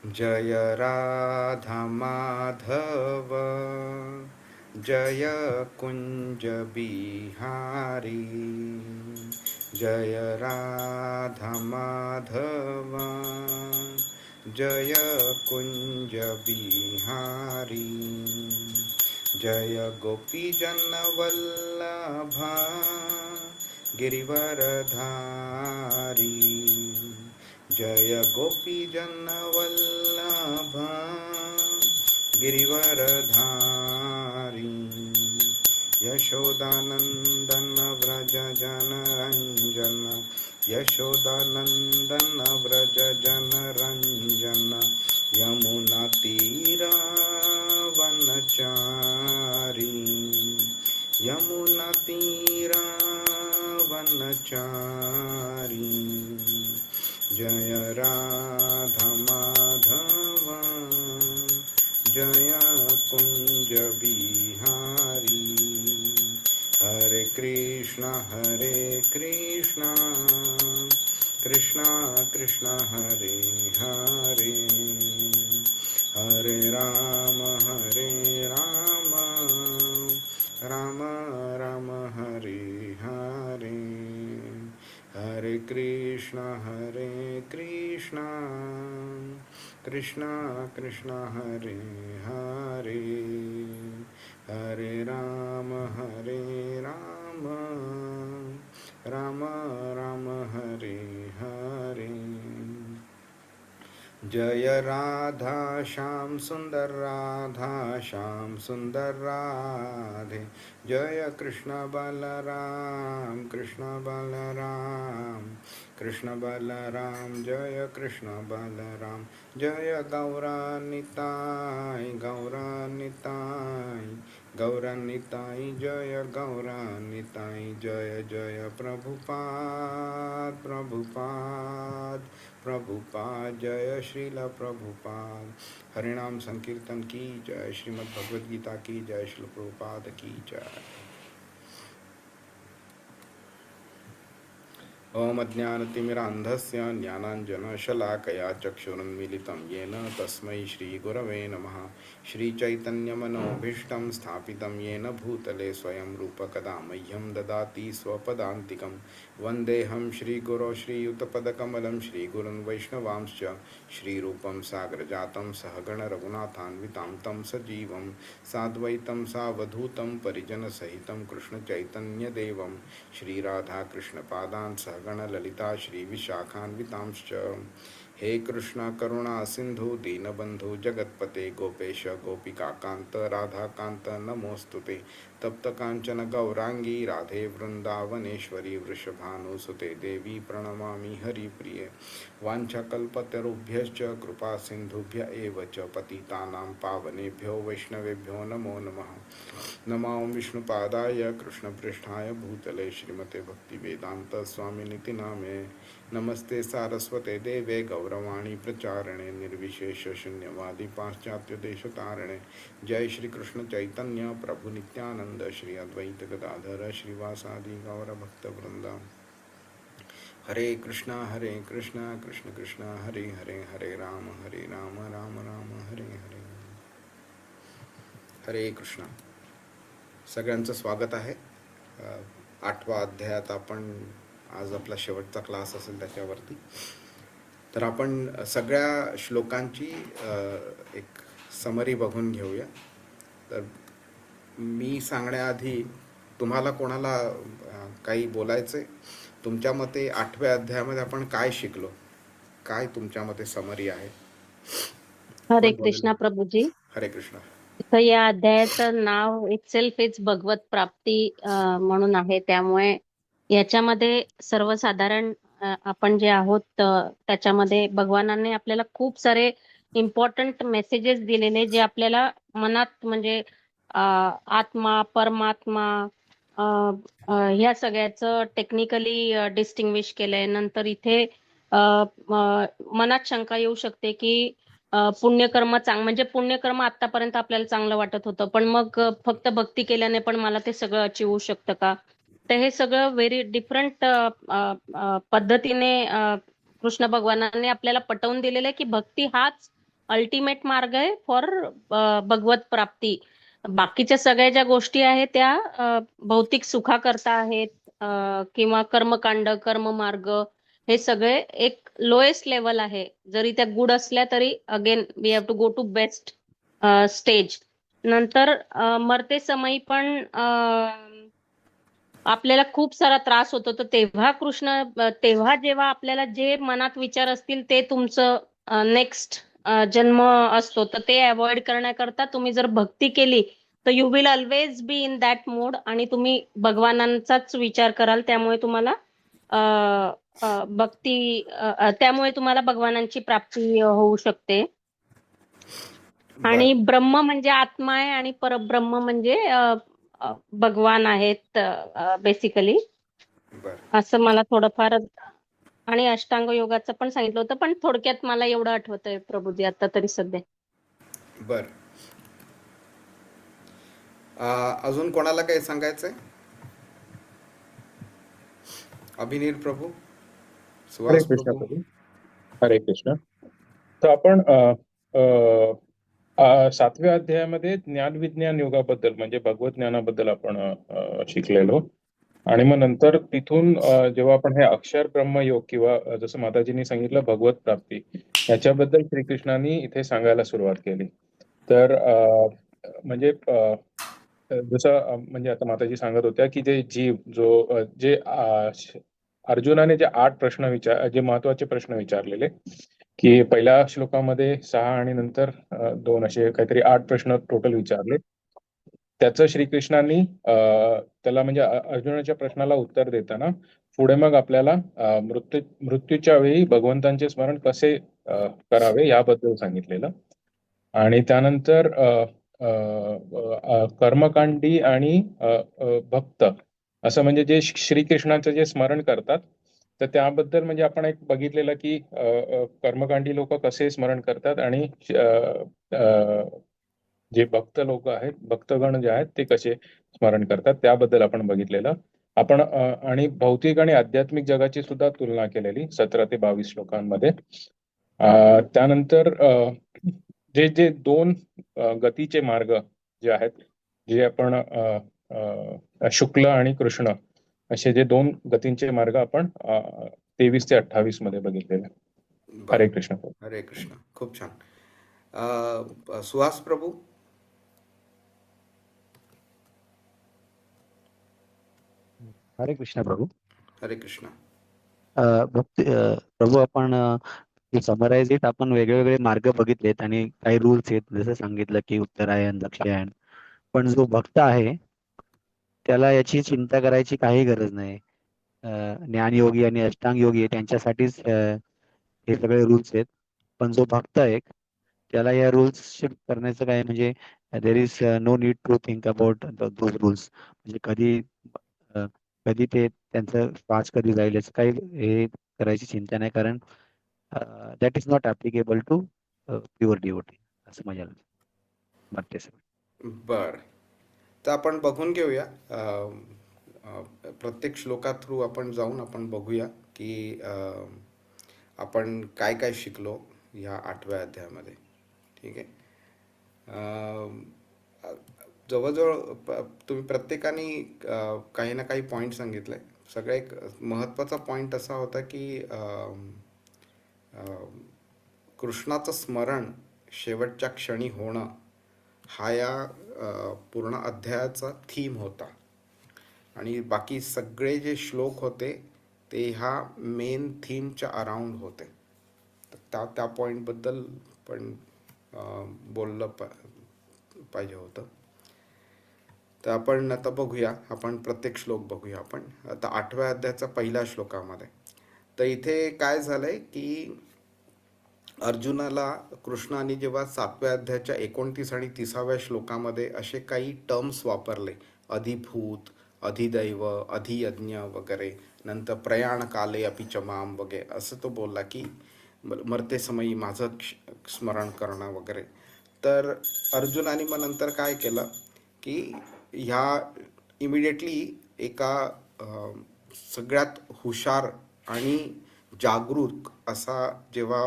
जय राधा माधव जय कुंज बिहारी जय राधा माधव जय कुंज बिहारी जय गोपी जन वल्लभा गिरिवरधारी जय गोपी जन वल्लभा गिरिवरधारी यशोदानंदन व्रज जनरंजन यशोदानंदन व्रज जनरंजन यमुना तीरा वनचारी यमुना तीरा वनचारी जय राधा माधव जय कुंज बिहारी हरे कृष्णा कृष्णा कृष्णा हरे हरे हरे राम राम राम हरे हरे हरे कृष्णा कृष्णा कृष्णा हरे हरे हरे राम राम राम हरे हरे जय राधा श्याम सुंदर राधे जय कृष्ण बलराम कृष्ण बलराम जय कृष्ण बलराम जय गौरानिताय गौरानिताय जय गौरानिताय जय जय प्रभुपाद जय श्रील प्रभुपाद हरिनाम संकीर्तन की जय श्रीमद् भगवद गीता की जय श्रील प्रभुपाद की जय। ओम अज्ञानतिमिरान्धस्य ज्ञानाञ्जनशलाकया चक्षुरुन्मीलितं येन तस्मै श्रीगुरवे नमः। श्रीचैतन्यमनोभीष्टं स्थापितं येन भूतले स्वयं रूपकदा मह्यं ददाति स्वपदान्तिकं वन्देऽहं श्रीगुरो श्रीयुतपदकमलं श्रीगुरुन् वैष्णवांश्च श्रीरूपं साग्रजातं सहगणरघुनाथान्वितां तं सजीवं साद्वैतं सावधूतं परिजनसहितं कृष्णचैतन्यदेवं श्रीराधाकृष्णपादान् सहगणललिता श्रीविशाखान्वितांश्च हे कृष्ण करुणा सिंधु दीनबंधु जगत्पते गोपेश गोपिकाकांत राधाकांत नमोस्तुते तप्त कांचन गौरांगी राधे वृंदावनेश्वरी वृषभानुसुते देवी प्रणमामि हरिप्रिये वाञ्छाकल्पतरुभ्यश्च कृपा सिंधुभ्य एव च पतितानां पावनेभ्यो वैष्णवेभ्यो नमो नमः। नमो विष्णुपादाय कृष्णपृष्ठाय भूतले श्रीमते भक्तिवेदांत स्वामिनिति नामे नमस्ते सारस्वते देवे गौरवाणी प्रचारणे निर्विशेष शून्यवादी पाश्चात्य देशतारणे जय श्री कृष्ण चैतन्य प्रभु नित्यानंद श्री अद्वैत गदाधर श्रीवासादि गौर भक्त वृंदा हरे कृष्णा कृष्ण कृष्ण हरे हरे हरे राम राम राम हरे हरे हरे कृष्णा। सगळ्यांचं स्वागत आहे। 8वा अध्यायात आपण आज आपला शेवटचा क्लास असेल त्याच्यावरती तर आपण सगळ्या श्लोकांची एक समरी बघून घेऊया। तर मी सांगण्याआधी तुम्हाला कोणाला काही बोलायचंय? तुमच्या मते 8व्या अध्यायामध्ये आपण काय शिकलो? काय तुमच्या मते समरी आहे? हरे कृष्णा प्रभूजी। हरे कृष्णा। इथं या अध्यायाचं नाव इटसेल्फ इज भगवत प्राप्ती म्हणून आहे, त्यामुळे याच्यामध्ये सर्वसाधारण आपण जे आहोत त्याच्यामध्ये भगवानाने आपल्याला खूप सारे इम्पॉर्टंट मेसेजेस दिलेले जे आपल्याला मनात म्हणजे आत्मा परमात्मा ह्या सगळ्याचं टेक्निकली डिस्टिंग्विश केलंय। नंतर इथे मनात शंका येऊ शकते की पुण्यकर्म म्हणजे पुण्यकर्म आतापर्यंत आपल्याला चांगलं वाटत होतं, पण मग फक्त भक्ती केल्याने पण मला ते सगळं अचीव होऊ शकतं का? तर हे सगळं व्हेरी डिफरंट पद्धतीने कृष्ण भगवानाने आपल्याला पटवून दिलेलं आहे की भक्ती हाच अल्टिमेट मार्ग आहे फॉर भगवत प्राप्ती. बाकीच्या सगळ्या ज्या गोष्टी आहेत त्या भौतिक सुखाकरता आहेत, किंवा कर्मकांड, कर्ममार्ग, हे सगळे एक लोएस्ट लेवल आहे. जरी त्या गुड असल्या तरी again we have to go to best stage. नंतर मरते समयी पण आपल्याला खूप सारा त्रास होतो. तर तेव्हा तेव्हा जेव्हा आपल्याला जे मनात विचार असतील ते तुमचं नेक्स्ट जन्म असतो, तर ते अवॉइड करण्याकरता तुम्ही जर भक्ती केली तर you will always be in that mode, आणि तुम्ही भगवानांचाच विचार कराल. त्यामुळे तुम्हाला त्यामुळे तुम्हाला भगवानांची प्राप्ती होऊ शकते. बर आणि ब्रह्म म्हणजे आत्मा आहे, आणि परब्रह्म म्हणजे भगवान आहेत बेसिकली. बर असं मला थोडंफार, आणि अष्टांग योगाचं पण सांगितलं होतं, पण थोडक्यात मला एवढं आठवतंय प्रभूजी आता तरी सध्या. बर अजून कोणाला काही सांगायचंय? अभिनील प्रभू, हरे सुहास कृष्ण प्रभू. प्रभू. हरे कृष्ण. तर आपण 7व्या अध्यायामध्ये ज्ञानविज्ञान योगाबद्दल म्हणजे भगवत ज्ञानाबद्दल आपण शिकलेलो. आणि मग नंतर तिथून जेव्हा आपण हे अक्षर ब्रह्मयोग किंवा जसं माताजींनी सांगितलं भगवत प्राप्ती, याच्याबद्दल श्रीकृष्णांनी इथे सांगायला सुरुवात केली. तर म्हणजे जसं म्हणजे आता माताजी सांगत होत्या की जे जीव जे अर्जुनाने जे 8 प्रश्न जे महत्वाचे प्रश्न विचारलेले, की पहिल्या श्लोकामध्ये 6 आणि नंतर 2 असे काहीतरी 8 प्रश्न टोटल विचारले. त्याचं श्रीकृष्णांनी त्याला म्हणजे अर्जुनाच्या प्रश्नाला उत्तर देताना पुढे मग आपल्याला मृत्यूच्या वेळी भगवंतांचे स्मरण कसे करावे याबद्दल सांगितलेलं. आणि त्यानंतर कर्मकांडी आणि भक्त असं म्हणजे जे श्रीकृष्णाचं जे स्मरण करतात, तर त्याबद्दल म्हणजे आपण एक बघितलेलं की कर्मकांडी लोक कसे स्मरण करतात आणि जे भक्त लोक आहेत, भक्तगण जे आहेत ते कसे स्मरण करतात त्याबद्दल आपण बघितलेलं. आपण आणि भौतिक आणि आध्यात्मिक जगाची सुद्धा तुलना केलेली 17 ते 22 श्लोकांमध्ये. त्यानंतर जे जे 2 गतीचे मार्ग जे आहेत, जे आपण शुक्ल आणि कृष्ण असे जे 2 गतींचे मार्ग आपण 23 ते 28 मध्ये बघितलेले. बर हरे कृष्ण. हरे कृष्ण. खूप छान. सुहास प्रभू. हरे कृष्ण प्रभू. हरे कृष्ण. प्रभू आपण समराईज इट, आपण वेगवेगळे मार्ग बघितलेत आणि काही रूल्स आहेत, जसं सांगितलं की उत्तरायण, दक्षिणायन. पण जो भक्त आहे त्याला याची चिंता करायची काही गरज नाही. ज्ञानयोगी आणि अष्टांग योगी आहे त्यांच्यासाठीच हे सगळे रूल्स आहेत. पण जो भक्त आहे त्याला या रूल्स करण्याचं काय, म्हणजे there is no need to think about those rules. म्हणजे कधी ते त्यांचं श्वास कधी जाईल याचं काही हे करायची चिंता नाही, कारण that is not applicable to pure devotee, असं माझ्या मत आहे. बर, तर आपण बघून घेऊया. प्रत्येक श्लोका थ्रू आपण जाऊन आपण बघूया की आपण काय काय शिकलो ह्या 8व्या अध्यायामध्ये. ठीक आहे. जवळजवळ तुम्ही प्रत्येकाने काही ना काही पॉईंट सांगितले. सगळ्या एक महत्त्वाचा पॉईंट असा होता की कृष्णाचं स्मरण शेवटच्या क्षणी होणं हा या पूर्ण अध्यायाचा थीम होता. आणि बाकी सगळे जे श्लोक होते ते ह्या मेन थीमच्या अराउंड होते. तर त्या पॉईंटबद्दल पण बोललं पाहिजे होतं. तर आपण आता बघूया, आपण प्रत्येक श्लोक बघूया. आपण आता 8व्या अध्यायाचा पहिल्या श्लोकामध्ये, तर इथे काय झालंय की अर्जुनाला कृष्णाने जेव्हा 7व्या अध्यायाच्या 29 आणि 30व्या श्लोकामध्ये असे काही टर्म्स वापरले, अधिभूत, अधिदैव, अधियज्ञ वगैरे, नंतर प्रयाण काले अपि च माम वगैरे, असं तो बोलला की मरते समयी माझं स्मरण करणं वगैरे. तर अर्जुनाने मग नंतर काय केलं की ह्या इमिडिएटली एका सगळ्यात हुशार आणि जागरूक असा जेव्हा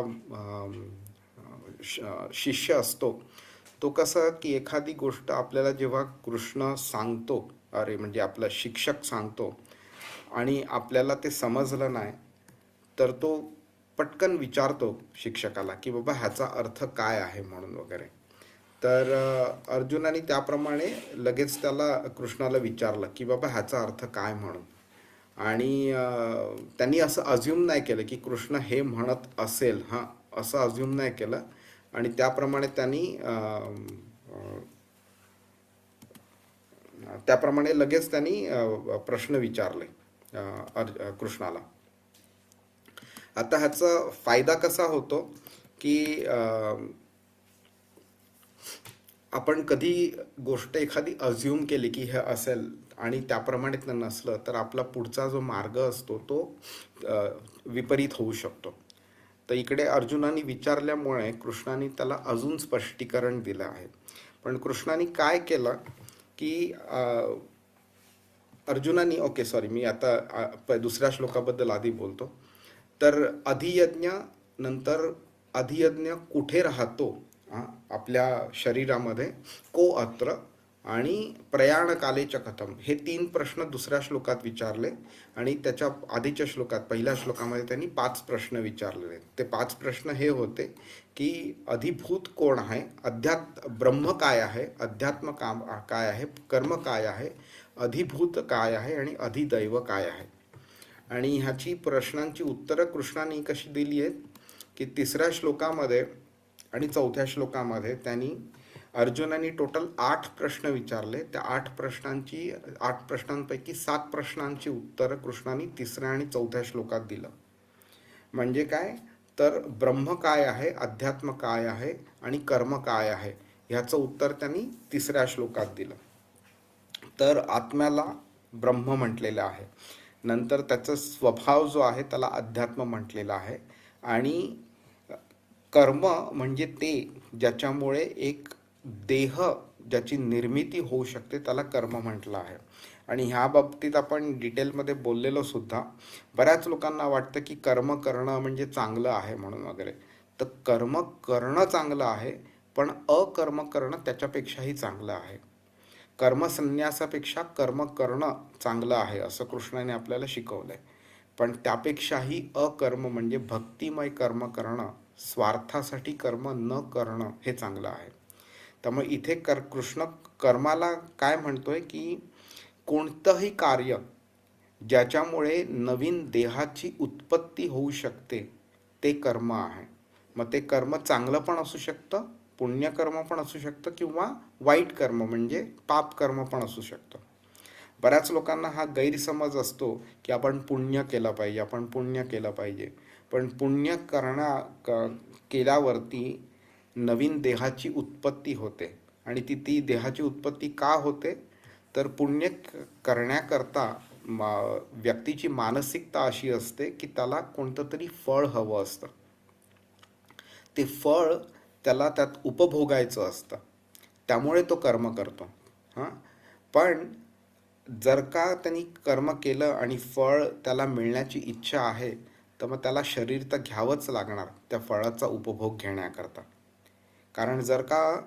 शिष्य असतो तो कसं की एखादी गोष्ट आपल्याला जेव्हा कृष्ण सांगतो, अरे म्हणजे आपला शिक्षक सांगतो आणि आपल्याला ते समजलं नाही, तर तो पटकन विचारतो शिक्षकाला की बाबा ह्याचा अर्थ काय आहे म्हणून वगैरे. तर अर्जुनाने त्याप्रमाणे लगेच त्याला कृष्णाला विचारलं की बाबा ह्याचा अर्थ काय म्हणून. आणि त्यांनी असं अज्युम नाही केलं की कृष्ण हे म्हणत असेल, हां असं अज्युम नाही केलं. आणि त्याप्रमाणे लगेच त्यांनी प्रश्न विचारले कृष्णाला. आता ह्याचा फायदा कसा होतो की आपण कधी गोष्ट एखादी अज्युम केली की हे असेल आणि त्याप्रमाणे ते नसलं तर आपला पुढचा जो मार्ग असतो तो विपरीत होऊ शकतो. तर इकडे अर्जुनाने विचारल्यामुळे कृष्णाने त्याला अजून स्पष्टीकरण दिलं आहे. पण कृष्णाने काय केलं की अर्जुनाने मी आता दुसऱ्या श्लोकाबद्दल आधी बोलतो. तर अधियज्ञ नंतर अधियज्ञ कुठे राहतो आपल्या शरीरामध्ये, को अत्र आणि प्रयाणकालेच कथम, हे 3 प्रश्न दुसऱ्या श्लोकात विचारले. आणि त्याच्या आधीच्या श्लोकात पहिल्या श्लोकामध्ये त्यांनी 5 प्रश्न विचारलेले. ते 5 प्रश्न हे होते की अधिभूत कोण आहे, ब्रह्म काय आहे, अध्यात्म काय आहे, कर्म काय आहे, अधिभूत काय आहे आणि अधिदैव काय आहे. आणि ह्याची प्रश्नांची उत्तरं कृष्णाने कशी दिली आहेत की 3ऱ्या श्लोकामध्ये आणि 4थ्या श्लोकामध्ये त्यांनी अर्जुनाने टोटल 8 प्रश्न विचारले. त्या 8 प्रश्नांपैकी 7 प्रश्नांची उत्तरं कृष्णाने 3ऱ्या आणि 4थ्या श्लोकात दिलं. म्हणजे काय तर ब्रह्म काय आहे, अध्यात्म काय आहे आणि कर्म काय आहे ह्याचं उत्तर त्यांनी 3ऱ्या श्लोकात दिलं. तर आत्म्याला ब्रह्म म्हटलेलं आहे, नंतर त्याचा स्वभाव जो आहे त्याला अध्यात्म म्हटलेला आहे, आणि कर्म म्हणजे ते ज्याच्यामुळे एक देह ज्याची निर्मिती होऊ शकते त्याला कर्म म्हटलं आहे. आणि ह्या बाबतीत आपण डिटेलमध्ये बोललेलो सुद्धा. बऱ्याच लोकांना वाटतं की कर्म करणं म्हणजे चांगलं आहे म्हणून वगैरे. तर कर्म करणं चांगलं आहे, पण अकर्म करणं त्याच्यापेक्षाही चांगलं आहे. कर्मसन्यासापेक्षा कर्म करणं चांगलं आहे असं कृष्णाने आपल्याला शिकवलंय. पण त्यापेक्षाही अकर्म म्हणजे भक्तिमय कर्म करणं, स्वार्थासाठी कर्म न करणं हे चांगलं आहे. त्यामुळे इथे कृष्ण कर्माला काय म्हणतोय की कोणतंही कार्य ज्याच्यामुळे नवीन देहाची उत्पत्ती होऊ शकते ते कर्म आहे. मग ते कर्म चांगलं पण असू शकतं, पुण्यकर्म पण असू शकतं, किंवा वाईट कर्म म्हणजे पाप कर्म पण असू शकतं. बऱ्याच लोकांना हा गैरसमज असतो की आपण पुण्य केलं पाहिजे. पण पुण्य केल्यावरती नवीन देहाची उत्पत्ती होते. आणि ती देहाची उत्पत्ती का होते तर पुण्य करण्याकरता व्यक्तीची मानसिकता अशी असते की त्याला कोणतं तरी फळ हवं असतं. ते फळ त्याला त्यात उपभोगायचं असतं, त्यामुळे तो कर्म करतो. पण जर का त्यांनी कर्म केलं आणि फळ त्याला मिळण्याची इच्छा आहे तर मग त्याला शरीर तर घ्यावंच लागणार त्या फळाचा उपभोग घेण्याकरता. कारण जर का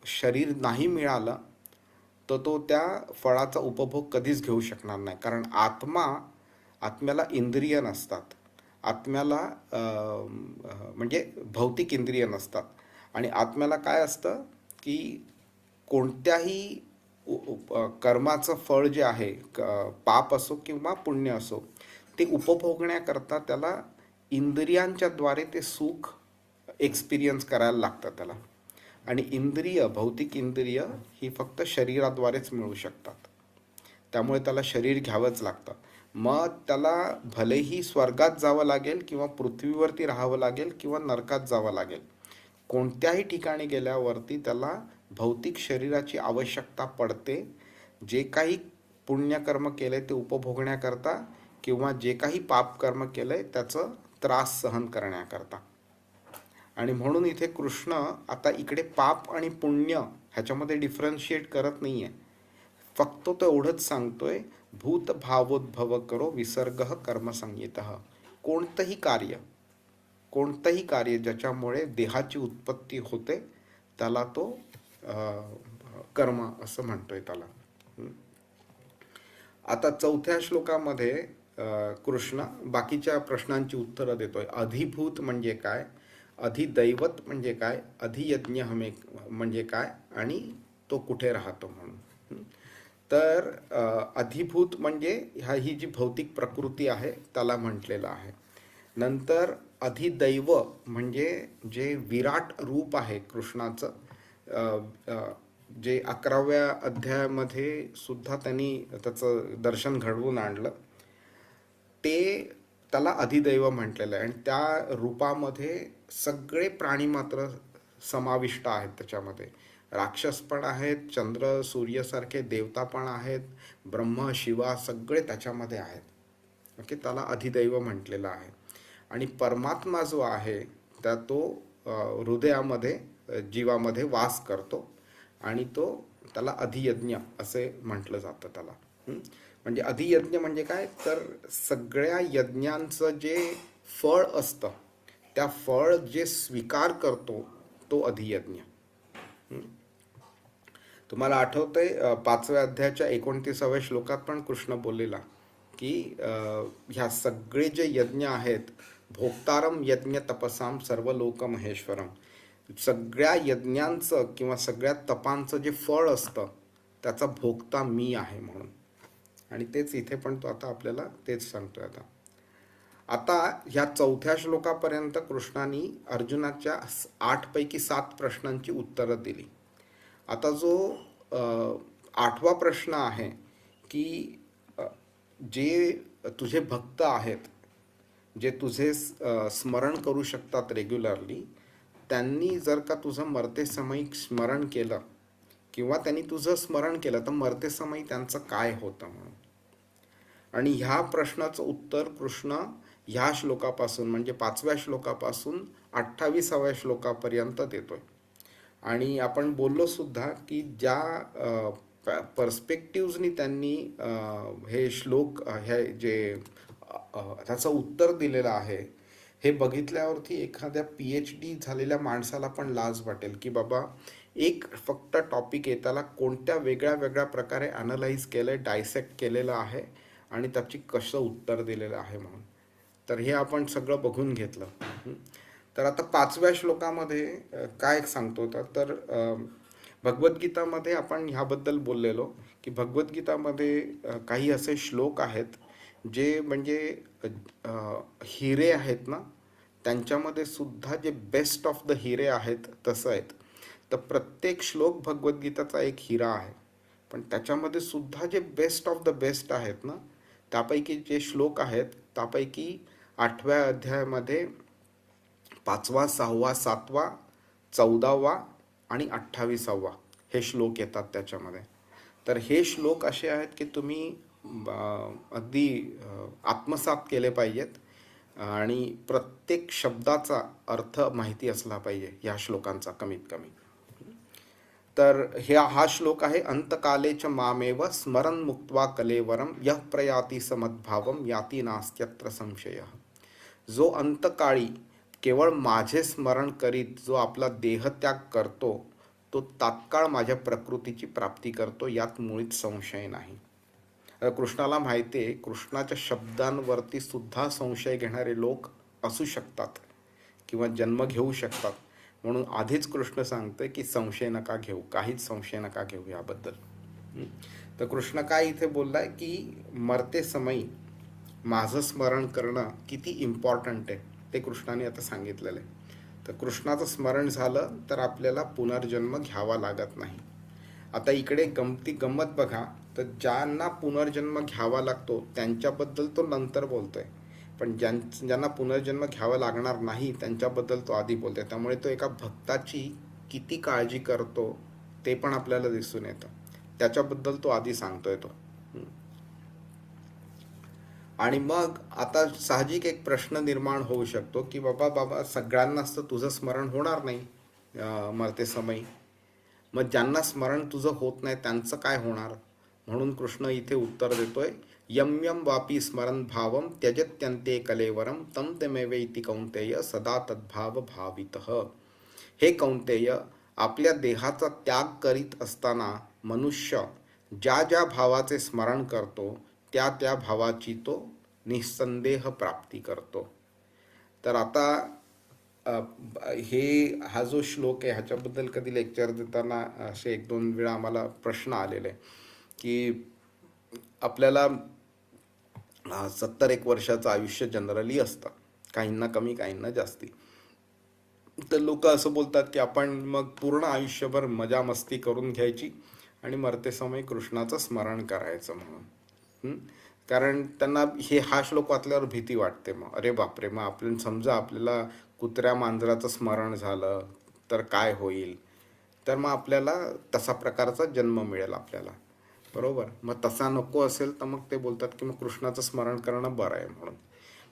शरीर नाही मिळालं तर तो त्या फळाचा उपभोग कधीच घेऊ शकणार नाही. कारण आत्म्याला इंद्रिय नसतात, आत्म्याला म्हणजे भौतिक इंद्रिय नसतात. आणि आत्म्याला काय असतं की कोणत्याही कर्माचं फळ जे आहे, पाप असो किंवा पुण्य असो, ते उपभोगण्याकरता त्याला इंद्रियांच्या द्वारे ते सुख एक्सपिरियन्स करायला लागतं त्याला. आणि भौतिक इंद्रिय ही फक्त शरीराद्वारेच मिळू शकतात, त्यामुळे त्याला शरीर घ्यावंच लागतं. मग त्याला भलेही स्वर्गात जावं लागेल किंवा पृथ्वीवरती राहावं लागेल किंवा नरकात जावं लागेल, कोणत्याही ठिकाणी गेल्यावरती त्याला भौतिक शरीराची आवश्यकता पडते. जे काही पुण्यकर्म केले ते उपभोगण्याकरता किंवा जे काही पापकर्म केलंय त्याचं त्रास सहन करण्याकरता. आणि म्हणून इथे कृष्ण आता इकडे पाप आणि पुण्य ह्याच्यामध्ये डिफरन्शिएट करत नाहीये, फक्त तो एवढंच सांगतोय भूत भावोद्भव करो विसर्ग कर्मसंहितः. कोणतंही कार्य कोणतंही कार्य ज्याच्यामुळे देहाची उत्पत्ती होते त्याला तो कर्म असं म्हणतोय त्याला. आता 4थ्या श्लोकामध्ये कृष्ण बाकीच्या प्रश्नांची उत्तरं देतोय. अधिभूत म्हणजे काय, अधिदैवत म्हणजे काय, अधियज्ञ म्हणजे काय आणि तो कुठे राहतो म्हणून. तर अधिभूत म्हणजे ही जी भौतिक प्रकृती आहे त्याला म्हटलेलं आहे. नंतर अधिदैव म्हणजे जे विराट रूप आहे कृष्णाचं, जे 11व्या अध्यायामध्ये सुद्धा त्यांनी त्याचं दर्शन घडवून आणलं, ते त्याला अधिदैव म्हटलेलं आहे. आणि त्या रूपामध्ये सगळे प्राणी मात्र समाविष्ट आहेत. त्याच्यामध्ये राक्षस पण आहेत, चंद्र सूर्यसारखे देवता पण आहेत, ब्रह्म शिवा सगळे त्याच्यामध्ये आहेत. ओके, त्याला अधिदैव म्हटलेलं आहे. आणि परमात्मा जो आहे त्या तो हृदयामध्ये जीवामध्ये वास करतो आणि त्याला अधियज्ञ असे म्हटलं जातं त्याला. म्हणजे अधियज्ञ म्हणजे काय, तर सगळ्या यज्ञांचं जे फळ असतं त्या फळ जे स्वीकार करतो तो अधियज्ञ. तुम्हाला आठवतंय 5व्या अध्यायाच्या 29व्या श्लोकात पण कृष्ण बोललेला की ह्या सगळे जे यज्ञ आहेत, भोक्तारम यज्ञ तपसाम सर्व लोक महेश्वरम, सगळ्या यज्ञांचं किंवा सगळ्या तपांचं जे फळ असतं त्याचा भोक्ता मी आहे म्हणून. आणि तेच इथे पण तो आता आपल्याला तेच सांगतोय. आता ह्या 4थ्या श्लोकापर्यंत कृष्णाने अर्जुनाच्या 8 पैकी 7 प्रश्नांची उत्तरं दिली. आता जो 8वा प्रश्न आहे की जे तुझे भक्त आहेत, जे तुझे स्मरण करू शकतात रेग्युलरली, त्यांनी जर का तुझं मरते समयी स्मरण केलं किंवा त्यांनी तुझं स्मरण केलं तर मरते समयी त्यांचं काय होतं म्हणून. आणि ह्या प्रश्नाचं उत्तर कृष्ण ह्या श्लोकापासून म्हणजे 5व्या श्लोकापासून 28व्या श्लोकापर्यंत देतोय. आणि आपण बोललो सुद्धा की ज्या पर्स्पेक्टिव्हनी त्यांनी हे श्लोक हे जे त्याचं उत्तर दिलेलं आहे हे बघितल्यावरती एखाद्या PhD झालेल्या माणसाला पण लाज वाटेल की बाबा एक फक्त टॉपिक आहे त्याला कोणत्या वेगळ्या वेगळ्या प्रकारे ॲनालाइज केलं, डायसेक्ट केलेलं आहे आणि त्याची कसं उत्तर दिलेलं आहे म्हणून. तर हे आपण सगळं बघून घेतलं. तर आता 5व्या श्लोकामध्ये काय सांगतो तर भगवद्गीतामध्ये आपण ह्याबद्दल बोललेलो की भगवद्गीतामध्ये काही असे श्लोक आहेत जे म्हणजे हिरे आहेत ना, त्यांच्यामध्ये सुद्धा जे बेस्ट ऑफ द हिरे आहेत तसं आहेत. तर प्रत्येक श्लोक भगवद्गीताचा एक हिरा आहे, पण त्याच्यामध्ये सुद्धा जे बेस्ट ऑफ द बेस्ट आहेत ना, त्यापैकी जे श्लोक आहेत त्यापैकी 8व्या अध्यायामध्ये 5वा, 6वा, 7वा, 14वा आणि 28वा हे श्लोक येतात त्याच्यामध्ये. तर हे श्लोक असे आहेत की तुम्ही अगदी आत्मसात केले पाहिजेत आणि प्रत्येक शब्दाचा अर्थ माहिती असला पाहिजे ह्या श्लोकांचा कमीत कमी. तर हा श्लोक आहे अंतकालेच मामेव स्मरण मुक्त्वा कलेवरम यः प्रयाति समद्भावम याति नास्त्यत्र संशयः. जो अंतकाळी केवळ माझे स्मरण करीत जो आपला देहत्याग करतो तो तात्काळ माझ्या प्रकृतीची प्राप्ती करतो, यात मुळीच संशय नाही. कृष्णाला माहिती आहे कृष्णाच्या शब्दांवरती सुद्धा संशय घेणारे लोक असू शकतात किंवा जन्म घेऊ शकतात, म्हणून आधीच कृष्ण सांगते की संशय नका घेऊ, काहीच संशय नका घेऊ याबद्दल. तर कृष्ण काय इथे बोललाय की मरते समयी माझं स्मरण करणं किती इम्पॉर्टंट आहे ते कृष्णाने आता सांगितलेलं आहे. तर कृष्णाचं स्मरण झालं तर आपल्याला पुनर्जन्म घ्यावा लागत नाही. आता इकडे गंमत बघा, तर ज्यांना पुनर्जन्म घ्यावा लागतो त्यांच्याबद्दल तो नंतर बोलतोय, पण ज्यांना पुनर्जन्म घ्यावा लागणार नाही त्यांच्याबद्दल तो आधी बोलतोय. त्यामुळे तो एका भक्ताची किती काळजी करतो ते पण आपल्याला दिसून येतं. त्याच्याबद्दल तो आधी सांगतोय तो. आणि मग आता साहजिक एक प्रश्न निर्माण होऊ शकतो की बाबा सगळ्यांनाच तर तुझं स्मरण होणार नाही मरते समयी, मग ज्यांना स्मरण तुझं होत नाही त्यांचं काय होणार. म्हणून कृष्ण इथे उत्तर देतोय यम यम वापी स्मरन् भावं त्यजत्यन्ते कलेवरम तम तमेवेति कौंतेय सदा तद्भाव भावितः. हे कौंतेय, आपल्या देहाचा त्याग करीत असताना मनुष्य ज्या ज्या भावाचे स्मरण करतो त्या त्या भावाची तो निस्संदेह प्राप्ती करतो. तर आता हा जो श्लोक आहे ह्याच्याबद्दल कधी लेक्चर देताना असे 1-2 वेळा आम्हाला प्रश्न आलेले की आपल्याला 70 वर्षाचं आयुष्य जनरली असतं, काहींना कमी काहींना जास्ती. तर लोक असं बोलतात की आपण मग पूर्ण आयुष्यभर मजा मस्ती करून घ्यायची आणि मरते समय कृष्णाचं स्मरण करायचं म्हणून. कारण त्यांना हा श्लोक वाचल्यावर भीती वाटते. मग अरे बापरे, मग आपण समजा आपल्याला कुत्र्या मांजराचं स्मरण झालं तर काय होईल, तर मग आपल्याला तसा प्रकारचा जन्म मिळेल आपल्याला, बरोबर. मग तसा नको असेल तर मग ते बोलतात की मग कृष्णाचं स्मरण करणं बरं आहे म्हणून.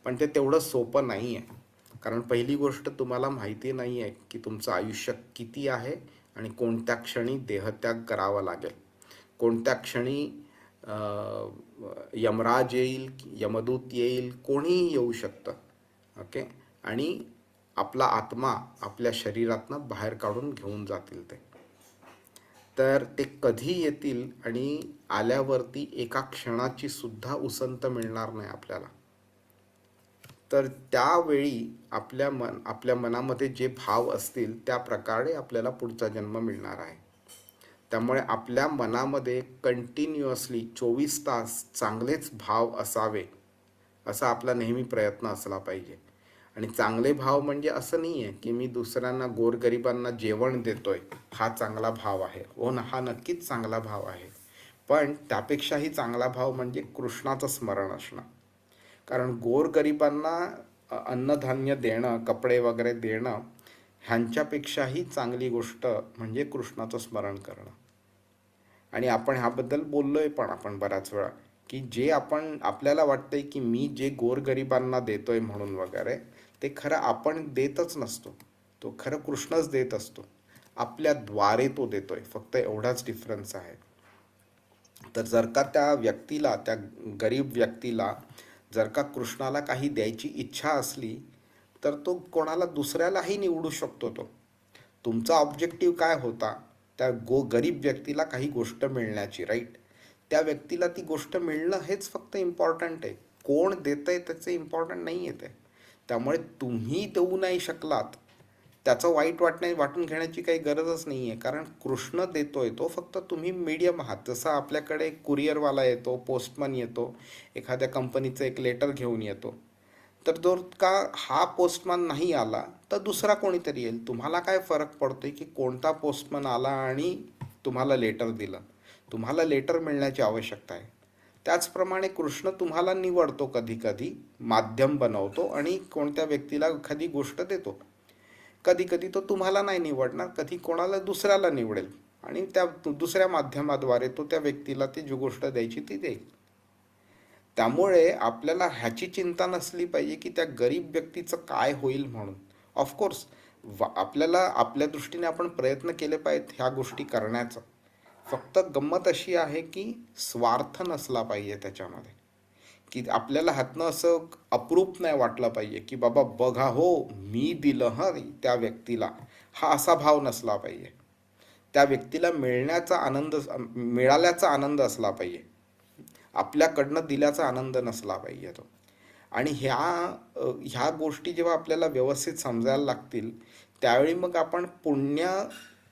पण ते तेवढं सोपं नाही आहे. कारण पहिली गोष्ट, तुम्हाला माहिती नाही आहे की तुमचं आयुष्य किती आहे आणि कोणत्या क्षणी देहत्याग करावा लागेल, कोणत्या क्षणी यमराज येईल, यमदूत येईल, कोणीही येऊ शकतं. ओके. आणि आपला आत्मा आपल्या शरीरातनं बाहेर काढून घेऊन जातील ते. तर ते कधी येतील आणि आल्यावरती एका क्षणाची सुद्धा उसंत मिळणार नाही आपल्याला. तर त्यावेळी आपल्या मनामध्ये जे भाव असतील त्या प्रकारे आपल्याला पुढचा जन्म मिळणार आहे. त्यामुळे आपल्या मनामध्ये कंटिन्युअसली 24 तास चांगलेच भाव असावे असा आपला नेहमी प्रयत्न असला पाहिजे. आणि चांगले भाव म्हणजे असं नाही आहे की मी दुसऱ्यांना, गोरगरिबांना जेवण देतोय, हा चांगला भाव आहे. हो ना, हा नक्कीच चांगला भाव आहे. पण त्यापेक्षाही चांगला भाव म्हणजे कृष्णाचं स्मरण असणं. कारण गोरगरिबांना अन्नधान्य देणं, कपडे वगैरे देणं, ह्यांच्यापेक्षाही चांगली गोष्ट म्हणजे कृष्णाचं स्मरण करणं. आणि आपण ह्याबद्दल बोललोय पण आपण बऱ्याच वेळा की जे आपल्याला वाटतंय की मी जे गोरगरिबांना देतोय म्हणून वगैरे, ते खरं आपण देतच नसतो. तो खरं कृष्णच देत असतो. आपल्याद्वारे तो देतोय, फक्त एवढाच डिफरन्स आहे. तर जर का त्या व्यक्तीला, त्या गरीब व्यक्तीला जर का कृष्णाला काही द्यायची इच्छा असली तर तो कोणाला दुसऱ्यालाही निवडू शकतो. तुमचा ऑब्जेक्टिव्ह काय होता? त्या गरीब व्यक्तीला काही गोष्ट मिळण्याची, राईट. त्या व्यक्तीला ती गोष्ट मिळणं हेच फक्त इम्पॉर्टंट आहे. कोण देतंय त्याचं इम्पॉर्टंट नाही आहे ते. त्यामुळे तुम्ही देऊ नाही शकलात त्याचं वाटून घेण्याची काही गरजच नाही आहे. कारण कृष्ण देतोय तो, फक्त तुम्ही मीडियम आहात. जसं आपल्याकडे कुरिअरवाला येतो, पोस्टमन येतो, एखाद्या कंपनीचं एक लेटर घेऊन येतो. तर जर का हा पोस्टमन नाही आला तर दुसरा कोणीतरी येईल. तुम्हाला काय फरक पडतोय की कोणता पोस्टमन आला आणि तुम्हाला लेटर दिलं? तुम्हाला लेटर मिळण्याची आवश्यकता आहे. त्याचप्रमाणे कृष्ण तुम्हाला निवडतो, कधी कधी माध्यम बनवतो आणि कोणत्या व्यक्तीला एखादी गोष्ट देतो. कधी कधी तो तुम्हाला नाही निवडणार, कधी कोणाला दुसऱ्याला निवडेल आणि त्या दुसऱ्या माध्यमाद्वारे तो त्या व्यक्तीला ती जी गोष्ट द्यायची ती देईल. त्यामुळे आपल्याला ह्याची चिंता नसली पाहिजे की त्या गरीब व्यक्तीचं काय होईल म्हणून. ऑफकोर्स आपल्याला आपल्या दृष्टीने आपण प्रयत्न केले पाहिजेत ह्या गोष्टी करण्याचं. फक्त गंमत अशी आहे की स्वार्थ नसला पाहिजे त्याच्यामध्ये, की आपल्याला हातनं असं अप्रूप नाही वाटलं पाहिजे की बाबा बघा हो मी दिलं त्या व्यक्तीला, हा असा भाव नसला पाहिजे. त्या व्यक्तीला मिळाल्याचा आनंद असला पाहिजे, आपल्याकडनं दिल्याचा आनंद नसला पाहिजे तो. आणि ह्या गोष्टी जेव्हा आपल्याला व्यवस्थित समजायला लागतील त्यावेळी मग आपण पुण्य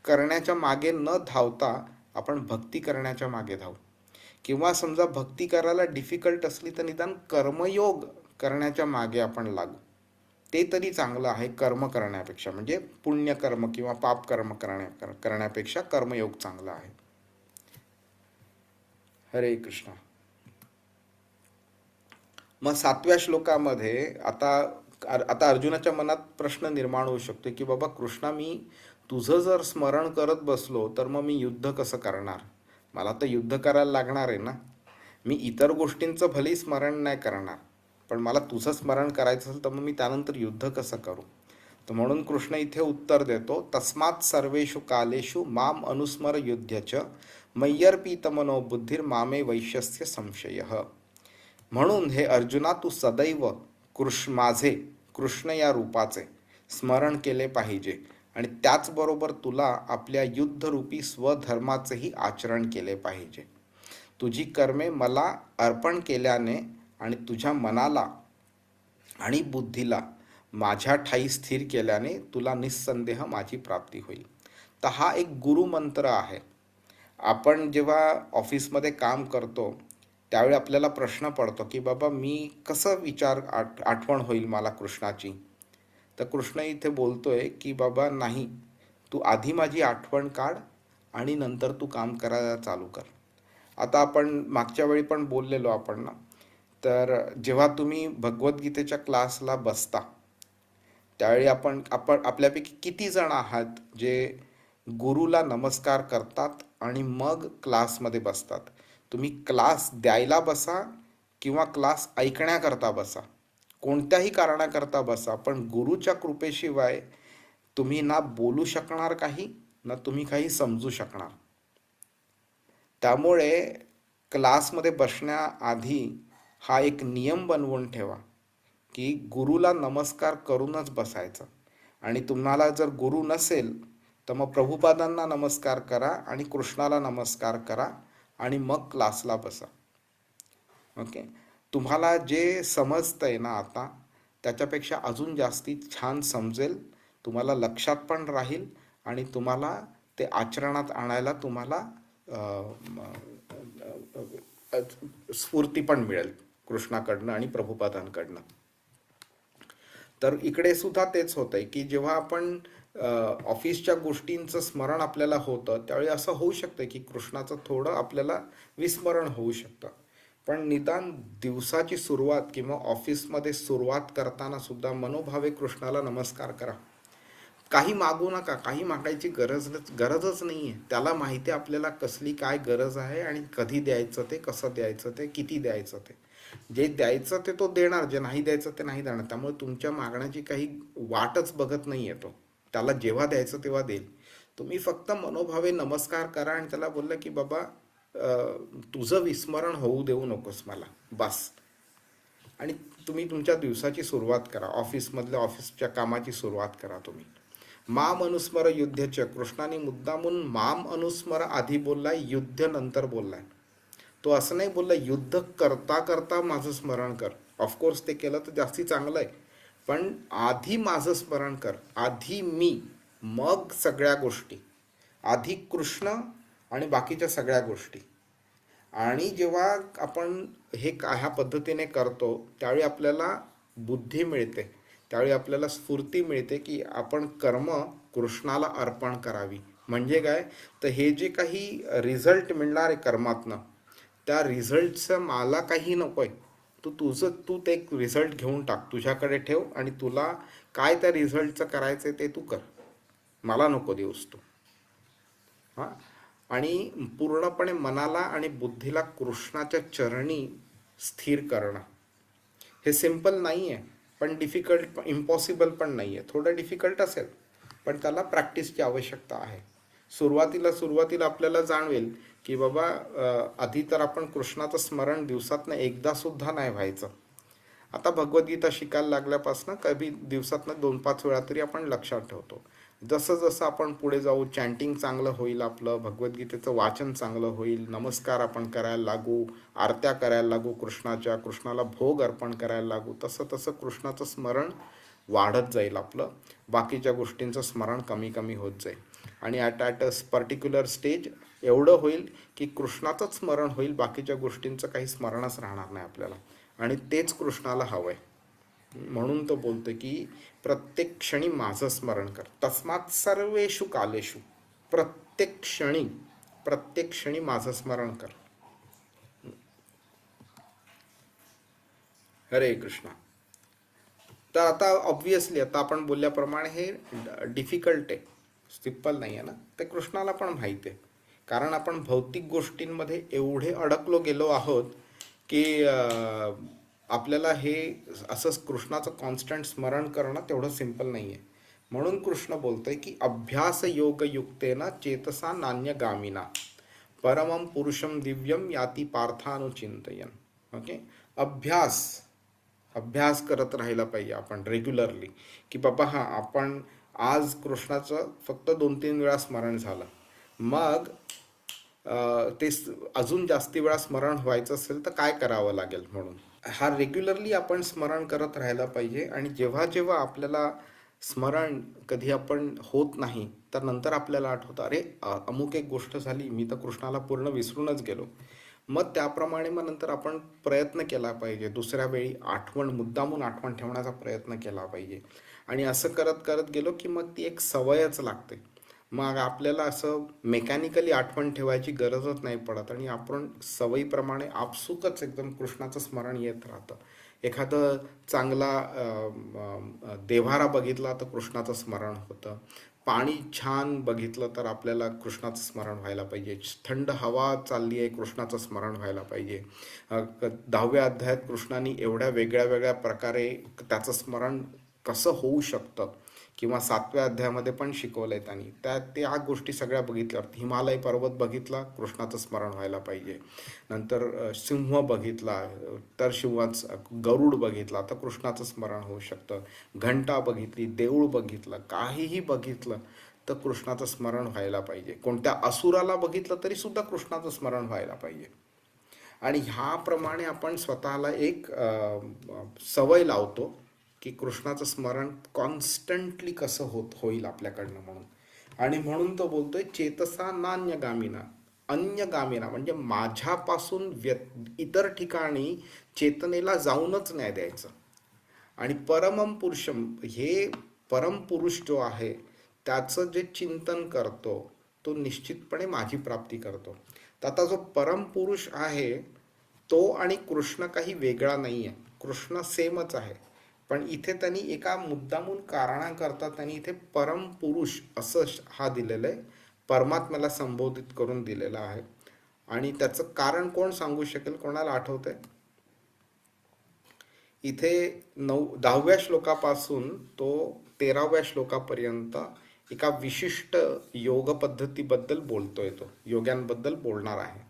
करण्याच्या मागे न धावता आपण भक्ती करण्याच्या मागे धावू. किंवा समजा भक्ती करायला डिफिकल्ट असली तर निदान कर्मयोग करण्याच्या मागे आपण लागू. ते तरी चांगलं आहे कर्म करण्यापेक्षा, म्हणजे पुण्यकर्म किंवा पाप कर्म करण्यापेक्षा कर्मयोग चांगला आहे. हरे कृष्ण. मग 7व्या श्लोकामध्ये आता अर्जुनाच्या मनात प्रश्न निर्माण होऊ शकतो की बाबा कृष्णा, मी तुझं जर स्मरण करत बसलो तर मग मी युद्ध कसं करणार? मला तर युद्ध करायला लागणार आहे ना. मी इतर गोष्टींचं भलेही स्मरण नाही करणार, पण मला तुझं स्मरण करायचं असेल तर मग मी त्यानंतर युद्ध कसं करू? तर म्हणून कृष्ण इथे उत्तर देतो, तस्मात् सर्वेषु कालेषु माम अनुस्मर युध्यच मय्यर्पित मनो बुद्धिर्मामे वैश्यस्य संशयः. म्हणून हे अर्जुना तू सदैव माझे कृष्ण या रूपाचे स्मरण केले पाहिजे आणि त्याचबरोबर तुला आपल्या युद्धरूपी स्वधर्माचेही आचरण केले पाहिजे. तुझी कर्मे मला अर्पण केल्याने आणि तुझ्या मनाला आणि बुद्धीला माझ्या ठाई स्थिर केल्याने तुला निस्संदेह माझी प्राप्ती होईल. तर हा एक गुरुमंत्र आहे. आपण जेव्हा ऑफिसमध्ये काम करतो त्यावेळी आपल्याला प्रश्न पडतो की बाबा मी कसं आठवण होईल मला कृष्णाची. तर कृष्ण इथे बोलतोय की बाबा नाही, तू आधी माझी आठवण काढ आणि नंतर तू काम करायला चालू कर. आता आपण मागच्या वेळी पण बोललेलो आपण ना, तर जेव्हा तुम्ही भगवद्गीतेच्या क्लासला बसता त्यावेळी आपण आपल्यापैकी किती जण आहात जे गुरुला नमस्कार करतात आणि मग क्लासमध्ये बसतात. तुम्ही क्लास द्यायला बसा किंवा क्लास ऐकण्याकरता बसा, कोणत्याही कारणाकरता बसा, पण गुरुच्या कृपेशिवाय तुम्ही ना बोलू शकणार काही ना तुम्ही काही समजू शकणार. त्यामुळे क्लासमध्ये बसण्याआधी हा एक नियम बनवून ठेवा की गुरुला नमस्कार करूनच बसायचं. आणि तुम्हाला जर गुरु नसेल तर मग प्रभुपादांना नमस्कार करा आणि कृष्णाला नमस्कार करा आणि मग क्लासला बसा. ओके, तुम्हाला जे समजतंय ना आता त्याच्यापेक्षा अजून जास्ती छान समजेल, तुम्हाला लक्षात पण राहील आणि तुम्हाला ते आचरणात आणायला तुम्हाला स्फूर्ती पण मिळेल कृष्णाकडनं आणि प्रभुपादांकडनं. तर इकडे सुद्धा तेच होतंय की जेव्हा आपण ऑफिसच्या गोष्टींचं स्मरण आपल्याला होतं त्यावेळी असं होऊ शकतं की कृष्णाचं थोडं आपल्याला विस्मरण होऊ शकतं. पण निदान दिवसाची सुरुवात किंवा ऑफिसमध्ये सुरुवात करताना सुद्धा मनोभावे कृष्णाला नमस्कार करा. काही मागू नका, काही मागायची गरजच नाही आहे. त्याला माहिती आहे आपल्याला कसली काय गरज आहे आणि कधी द्यायचं ते, कसं द्यायचं ते, किती द्यायचं ते. जे द्यायचं ते तो देणार, जे नाही द्यायचं ते नाही देणार. त्यामुळे तुमच्या मागण्याची काही वाटच बघत नाही आहे तो. त्याला जेव्हा द्यायचं तेव्हा देईल. तुम्ही फक्त मनोभावे नमस्कार करा आणि त्याला बोललं की बाबा तुझं विस्मरण होऊ देऊ नकोस मला, बस. आणि तुम्ही तुमच्या दिवसाची सुरुवात करा, ऑफिसच्या कामाची सुरुवात करा. तुम्ही माम अनुस्मर युद्धच, कृष्णाने मुद्दामून माम अनुस्मर आधी बोललाय, युद्ध नंतर बोललाय. तो असं नाही बोलला युद्ध करता करता माझं स्मरण कर. ऑफकोर्स ते केलं तर जास्ती चांगलं आहे, पण आधी माझं स्मरण कर, आधी मी, मग सगळ्या गोष्टी, आधी कृष्ण आणि बाकीच्या सगळ्या गोष्टी. आणि जेव्हा आपण ह्या पद्धतीने करतो त्यावेळी आपल्याला बुद्धी मिळते, त्यावेळी आपल्याला स्फूर्ती मिळते की आपण कर्म कृष्णाला अर्पण करावी. म्हणजे काय तर हे जे काही रिझल्ट मिळणार आहे कर्मातनं, त्या रिझल्टचं मला काही नको आहे. तू ते रिझल्ट घेऊन टाक, तुझ्याकडे ठेव आणि तुला काय त्या रिझल्टचं करायचं ते तू कर, मला नको देऊस तू. हां, आणि पूर्णपणे मनाला आणि बुद्धीला कृष्णाच्या चरणी स्थिर करणं हे सिम्पल नाही आहे, पण डिफिकल्ट, इम्पॉसिबल पण नाही आहे. थोडं डिफिकल्ट असेल पण त्याला प्रॅक्टिसची आवश्यकता आहे. सुरुवातीला आपल्याला जाणवेल की बाबा आधी तर आपण कृष्णाचं स्मरण दिवसातनं एकदा सुद्धा नाही व्हायचं. आता भगवद्गीता शिकायला लागल्यापासून कधी दिवसातनं 2-5 वेळा तरी आपण लक्षात ठेवतो. जसं जसं आपण पुढे जाऊ, चॅन्टिंग चांगलं होईल, आपलं भगवद्गीतेचं वाचन चांगलं होईल, नमस्कार आपण करायला लागू, आरत्या करायला लागू कृष्णाला भोग अर्पण करायला लागू, तसं तसं कृष्णाचं स्मरण वाढत जाईल आपलं. बाकीच्या गोष्टींचं स्मरण कमी कमी होत जाईल आणि ॲट अ पर्टिक्युलर स्टेज एवढं होईल की कृष्णाचंच स्मरण होईल, बाकीच्या गोष्टींचं काही स्मरणच राहणार नाही आपल्याला. आणि तेच कृष्णाला हवं आहे. म्हणून तो बोलतो की प्रत्येक क्षणी माझं स्मरण कर, तस्मात् सर्वेषु कालेषु, प्रत्येक क्षणी माझं स्मरण कर. हरे कृष्णा. तर आता ऑब्विसली आता आपण बोलल्याप्रमाणे हे डिफिकल्ट आहे, सिम्पल नाही आहे ना. ते कृष्णाला पण माहिती आहे, कारण आपण भौतिक गोष्टींमध्ये एवढे अडकलो गेलो आहोत की आपल्याला हे असं कृष्णाचं कॉन्स्टंट स्मरण करणं तेवढं सिम्पल नाही आहे. म्हणून कृष्ण बोलतंय की अभ्यास योगयुक्तेन चेतसा नान्यगामिना परमं पुरुषम दिव्यम याती पार्थानुचिंतयन. ओके, अभ्यास करत राहायला पाहिजे आपण रेग्युलरली, की बाबा हां आपण आज कृष्णाचं फक्त 2-3 वेळा स्मरण झालं, मग अजून जास्ती वेळा स्मरण व्हायचं असेल तर काय करावं लागेल. म्हणून हा रेग्युलरली आपण स्मरण करत राहायला पाहिजे. आणि जेव्हा जेव्हा आपल्याला स्मरण कधी आपण होत नाही तर नंतर आपल्याला आठवतं, अरे अमुक एक गोष्ट झाली, मी तर कृष्णाला पूर्ण विसरूनच गेलो. मग त्याप्रमाणे मग नंतर आपण प्रयत्न केला पाहिजे, दुसऱ्या वेळी मुद्दामून आठवण ठेवण्याचा प्रयत्न केला पाहिजे. आणि असं करत करत गेलो की मग ती एक सवयच लागते. मग आपल्याला असं मेकॅनिकली आठवण ठेवायची गरजच नाही पडत आणि आपण सवयीप्रमाणे आपसुकच एकदम कृष्णाचं स्मरण येत राहतं. एखादं चांगला देव्हारा बघितला तर कृष्णाचं स्मरण होतं. पाणी छान बघितलं तर आपल्याला कृष्णाचं स्मरण व्हायला पाहिजे. थंड हवा चालली आहे, कृष्णाचं स्मरण व्हायला पाहिजे. 10व्या अध्यायात कृष्णाने एवढ्या वेगळ्या वेगळ्या प्रकारे त्याचं स्मरण कसं होऊ शकतं, किंवा 7व्या अध्यायामध्ये पण शिकवलंय त्यांनी. त्या गोष्टी सगळ्या बघितल्यावर हिमालय पर्वत बघितला, कृष्णाचं स्मरण व्हायला पाहिजे. नंतर सिंह बघितला तर गरुड बघितला तर कृष्णाचं स्मरण होऊ शकतं. घंटा बघितली, देऊळ बघितलं, काहीही बघितलं तर कृष्णाचं स्मरण व्हायला पाहिजे. कोणत्या असुराला बघितलं तरी सुद्धा कृष्णाचं स्मरण व्हायला पाहिजे. आणि ह्याप्रमाणे आपण स्वतःला एक सवय लावतो की कृष्णाचं स्मरण कॉन्स्टंटली कसं होईल आपल्याकडनं. म्हणून आणि म्हणून तो बोलतोय चेतसा नान्यगामिना, अन्यगामिना म्हणजे माझ्यापासून इतर ठिकाणी चेतनेला जाऊनच नाही द्यायचं. आणि परमम पुरुषम, हे परमपुरुष जो आहे त्याचं जे चिंतन करतो तो निश्चितपणे माझी प्राप्ती करतो. तर आता जो परमपुरुष आहे तो आणि कृष्ण काही वेगळा नाही आहे, कृष्ण सेमच आहे. पण इथे त्यांनी एका मुद्दामून कारणाकरता त्यांनी इथे परमपुरुष असं हा दिलेलं आहे, परमात्म्याला संबोधित करून दिलेला आहे. आणि त्याचं कारण कोण सांगू शकेल, कोणाला आठवतंय? इथे 10व्या श्लोकापासून तो 13व्या श्लोकापर्यंत एका विशिष्ट योग पद्धतीबद्दल बोलतोय, तो योग्यांबद्दल बोलणार आहे.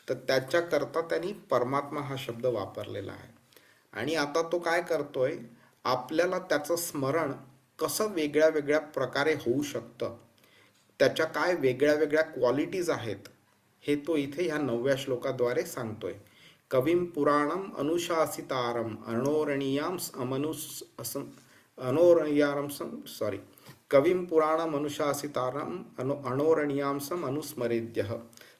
तर त्याच्याकरता त्यांनी परमात्मा हा शब्द वापरलेला आहे. आणि आता तो काय करतोय, आपल्याला त्याचं स्मरण कसं वेगळ्या वेगळ्या प्रकारे होऊ शकतं, त्याच्या काय वेगळ्या वेगळ्या क्वालिटीज आहेत, हे तो इथे ह्या 9व्या श्लोकाद्वारे सांगतोय. कविम पुराणम अनुशासितारम कविम पुराणम अनुशासितारम अणोरणीयांसम अनुस्मरेद्यः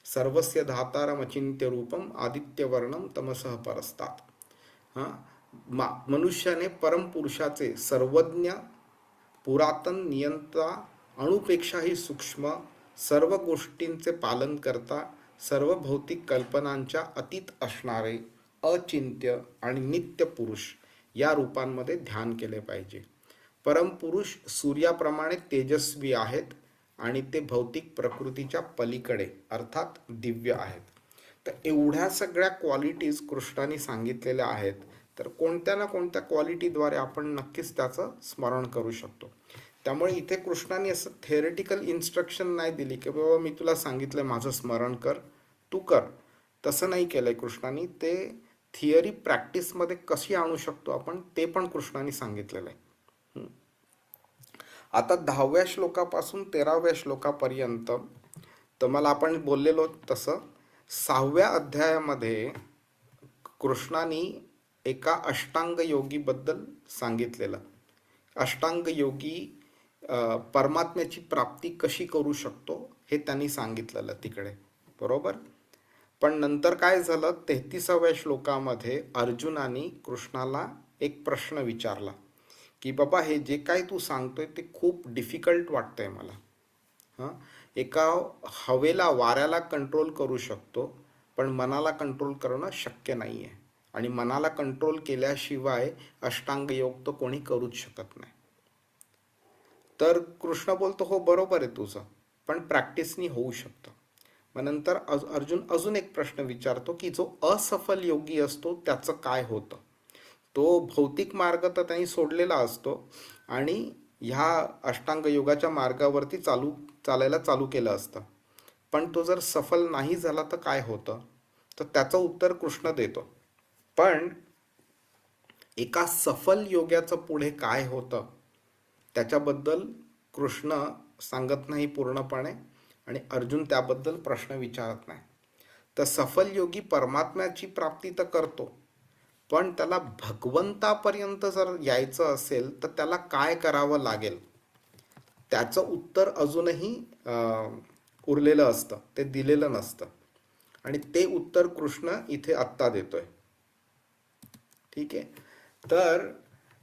सर्वस्य धातारमचिन्त्य रूपम आदित्यवर्णम तमसः परस्तात्. मनुष्याने परमपुरुषाचे सर्वज्ञ, पुरातन, नियंता, अणुपेक्षाही सूक्ष्म, सर्व गोष्टींचे पालन करता, सर्व भौतिक कल्पनांच्या अतीत असणारे अचिंत्य आणि नित्य पुरुष या रूपांमध्ये ध्यान केले पाहिजे. परमपुरुष सूर्याप्रमाणे तेजस्वी आहेत आणि ते भौतिक प्रकृतीच्या पलीकडे अर्थात दिव्य आहेत. तर एवढ्या सगळ्या क्वालिटीज कृष्णाने सांगितलेल्या आहेत. तर कोणत्या ना कोणत्या क्वालिटीद्वारे आपण नक्कीच त्याचं स्मरण करू शकतो. त्यामुळे इथे कृष्णाने असं थेअरेटिकल इन्स्ट्रक्शन नाही दिली की बाबा मी तुला सांगितलं माझं स्मरण कर, तू कर. तसं नाही केलंय कृष्णाने. ते थिअरी प्रॅक्टिसमध्ये कशी आणू शकतो आपण ते पण कृष्णाने सांगितलेलं आहे. आता 10व्या श्लोकापासून 13व्या श्लोकापर्यंत तुम्हाला आपण बोललेलो तसं 6व्या अध्यायामध्ये कृष्णाने एका अष्टांग योगीबद्दल सांगितलेलं. अष्टांग योगी परमात्म्याची प्राप्ती कशी करू शकतो हे त्यांनी सांगितलेलं तिकडे, बरोबर. पण नंतर काय झालं, 33व्या श्लोकामध्ये अर्जुनाने कृष्णाला एक प्रश्न विचारला की बाबा हे जे काय तू सांगतोय ते खूप डिफिकल्ट वाटतंय मला. एका हवेला, वाऱ्याला कंट्रोल करू शकतो पण मनाला कंट्रोल करणं शक्य नाही आहे. आणि मनाला कंट्रोल केल्याशिवाय अष्टांग योग तर कोणी करूच शकत नाही. तर कृष्ण बोलतो हो बरोबर आहे तुझं, पण प्रॅक्टिसनी होऊ शकतं. मग नंतर अर्जुन अजून एक प्रश्न विचारतो की जो असफल योगी असतो त्याचं काय होतं. तो भौतिक मार्ग तर त्यांनी सोडलेला असतो आणि ह्या अष्टांग योगाच्या मार्गावरती चालायला चालू केलं असतं. पण तो जर सफल नाही झाला तर काय होतं, तर त्याचं उत्तर कृष्ण देतो. पण एका सफल योग्याचं पुढे काय होतं त्याच्याबद्दल कृष्ण सांगत नाही पूर्णपणे आणि अर्जुन त्याबद्दल प्रश्न विचारत नाही. तर सफल योगी परमात्म्याची प्राप्ती तर करतो, पण त्याला भगवंतापर्यंत जर यायचं असेल तर त्याला काय करावं लागेल त्याचं उत्तर अजूनही उरलेलं असतं, ते दिलेलं नसतं. आणि ते उत्तर कृष्ण इथे आत्ता देतोय. ठीक आहे. तर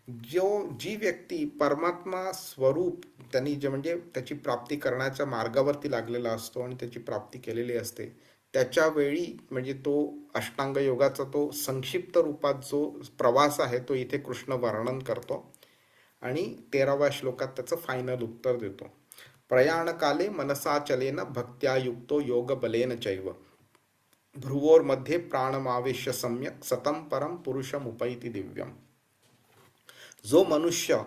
जी व्यक्ती परमात्मा स्वरूप त्यांनी जे म्हणजे त्याची प्राप्ती करण्याच्या मार्गावरती लागलेला असतो आणि त्याची प्राप्ती केलेली असते, त्याच्या वेळी म्हणजे तो अष्टांग योगाचा तो संक्षिप्त रूपात जो प्रवास आहे तो इथे कृष्ण वर्णन करतो आणि 13व्या श्लोकात त्याचं फायनल उत्तर देतो. प्रयाणकाले मनसा चलेन भक्त्या युक्तो योग बलेन चैव भ्रुवोर्मध्ये प्राणमावेश्य सम्यक सतम परम पुरुषम उपैति दिव्यम. जो मनुष्य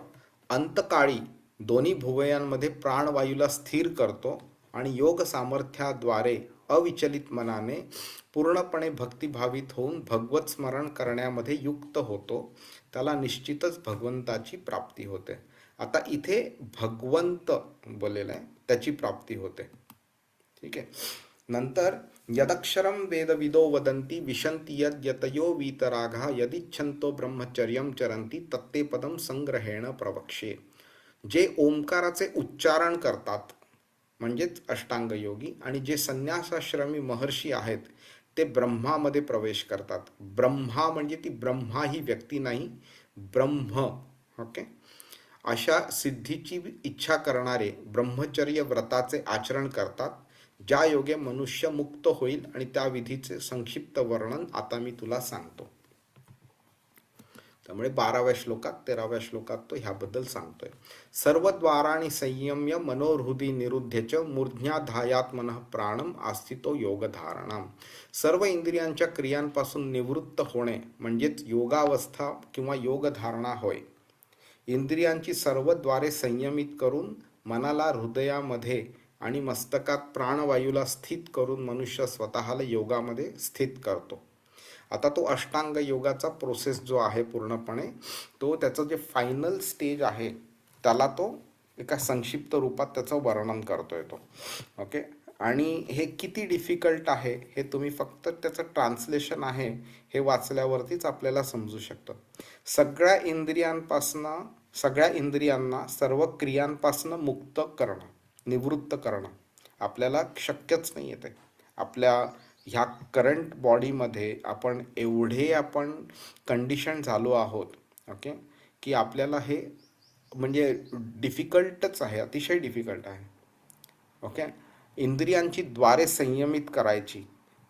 अंतकाळी दोन्ही भुवयांमध्ये प्राणवायूला स्थिर करतो आणि योग सामर्थ्याद्वारे अविचलित मनाने पूर्णपणे भक्तिभावित होऊन भगवत स्मरण करण्यामध्ये युक्त होतो, त्याला निश्चितच भगवंताची प्राप्ती होते. आता इथे भगवंत बोललेलं आहे, त्याची प्राप्ती होते. ठीक आहे. नंतर यदक्षरम वेदविदो वदन्ति विशन्ति यतयो वीतरागा यदिच्छन्तो ब्रह्मचर्यम चरन्ति तत्ते पदम संग्रहेण प्रवक्षे. जे ओंकाराचे उच्चारण करतात म्हणजेच अष्टांग योगी आणि जे संन्यासाश्रमी महर्षी आहेत ते ब्रह्मामध्ये प्रवेश करतात. ब्रह्मा म्हणजे ती ब्रह्मा ही व्यक्ती नाही, ब्रह्म. ओके. अशा सिद्धीची इच्छा करणारे ब्रह्मचर्य व्रताचे आचरण करतात, ज्या योगे मनुष्य मुक्त होईल आणि त्या विधीचे संक्षिप्त वर्णन आता मी तुला सांगतो. त्यामुळे 12व्या श्लोकात 13व्या श्लोकात तो ह्याबद्दल सांगतोय. सर्वद्वाराणि संयम्य मनोहृदि निरुध्य च मूर्ध्याधायात्मनः प्राणम आस्थितो योगधारणाम. सर्व इंद्रियांच्या क्रियांपासून निवृत्त होणे म्हणजेच योगावस्था किंवा योगधारणा होय. इंद्रियांची सर्व द्वारे संयमित करून मनाला हृदयामध्ये आणि मस्तकात प्राणवायूला स्थित करून मनुष्य स्वतःला योगामध्ये स्थित करतो. आता तो अष्टांग योगाचा प्रोसेस जो आहे पूर्णपणे तो त्याचं जे फायनल स्टेज आहे त्याला तो एका संक्षिप्त रूपात त्याचं वर्णन करतोय तो. ओके. आणि हे किती डिफिकल्ट आहे हे तुम्ही फक्त त्याचं ट्रान्सलेशन आहे हे वाचल्यावरतीच आपल्याला समजू शकतं. सगळ्या इंद्रियांना सर्व क्रियांपासून मुक्त करणं, निवृत्त करणं आपल्याला शक्यच नाही येते. आपल्या ह्या करंट बॉडीमध्ये आपण कंडिशन झालो आहोत. ओके. की आपल्याला हे म्हणजे डिफिकल्टच आहे, अतिशय डिफिकल्ट आहे. ओके. इंद्रियांची द्वारे संयमित करायची,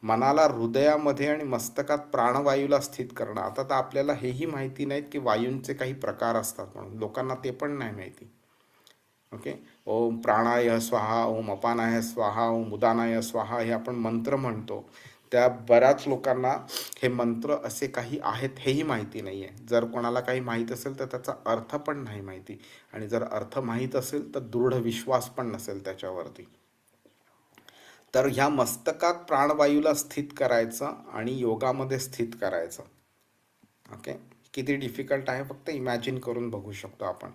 मनाला हृदयामध्ये आणि मस्तकात प्राणवायूला स्थित करणं. आता तर आपल्याला हेही माहिती नाहीत की वायूंचे काही प्रकार असतात म्हणून, लोकांना ते पण नाही माहिती. ओके. ओम प्राणाय स्वाहा, ओम अपानाय स्वाहा, ओम उदानाय स्वाहा हे आपण मंत्र म्हणतो. त्या बऱ्याच लोकांना हे मंत्र असे काही आहेत हेही माहिती नाही आहे. जर कोणाला काही माहीत असेल तर त्याचा अर्थ पण नाही माहिती, आणि जर अर्थ माहीत असेल तर दृढ विश्वास पण नसेल त्याच्यावरती. तर ह्या मस्तकात प्राणवायूला स्थित करायचं आणि योगामध्ये स्थित करायचं. ओके. किती डिफिकल्ट आहे फक्त इमॅजिन करून बघू शकतो आपण.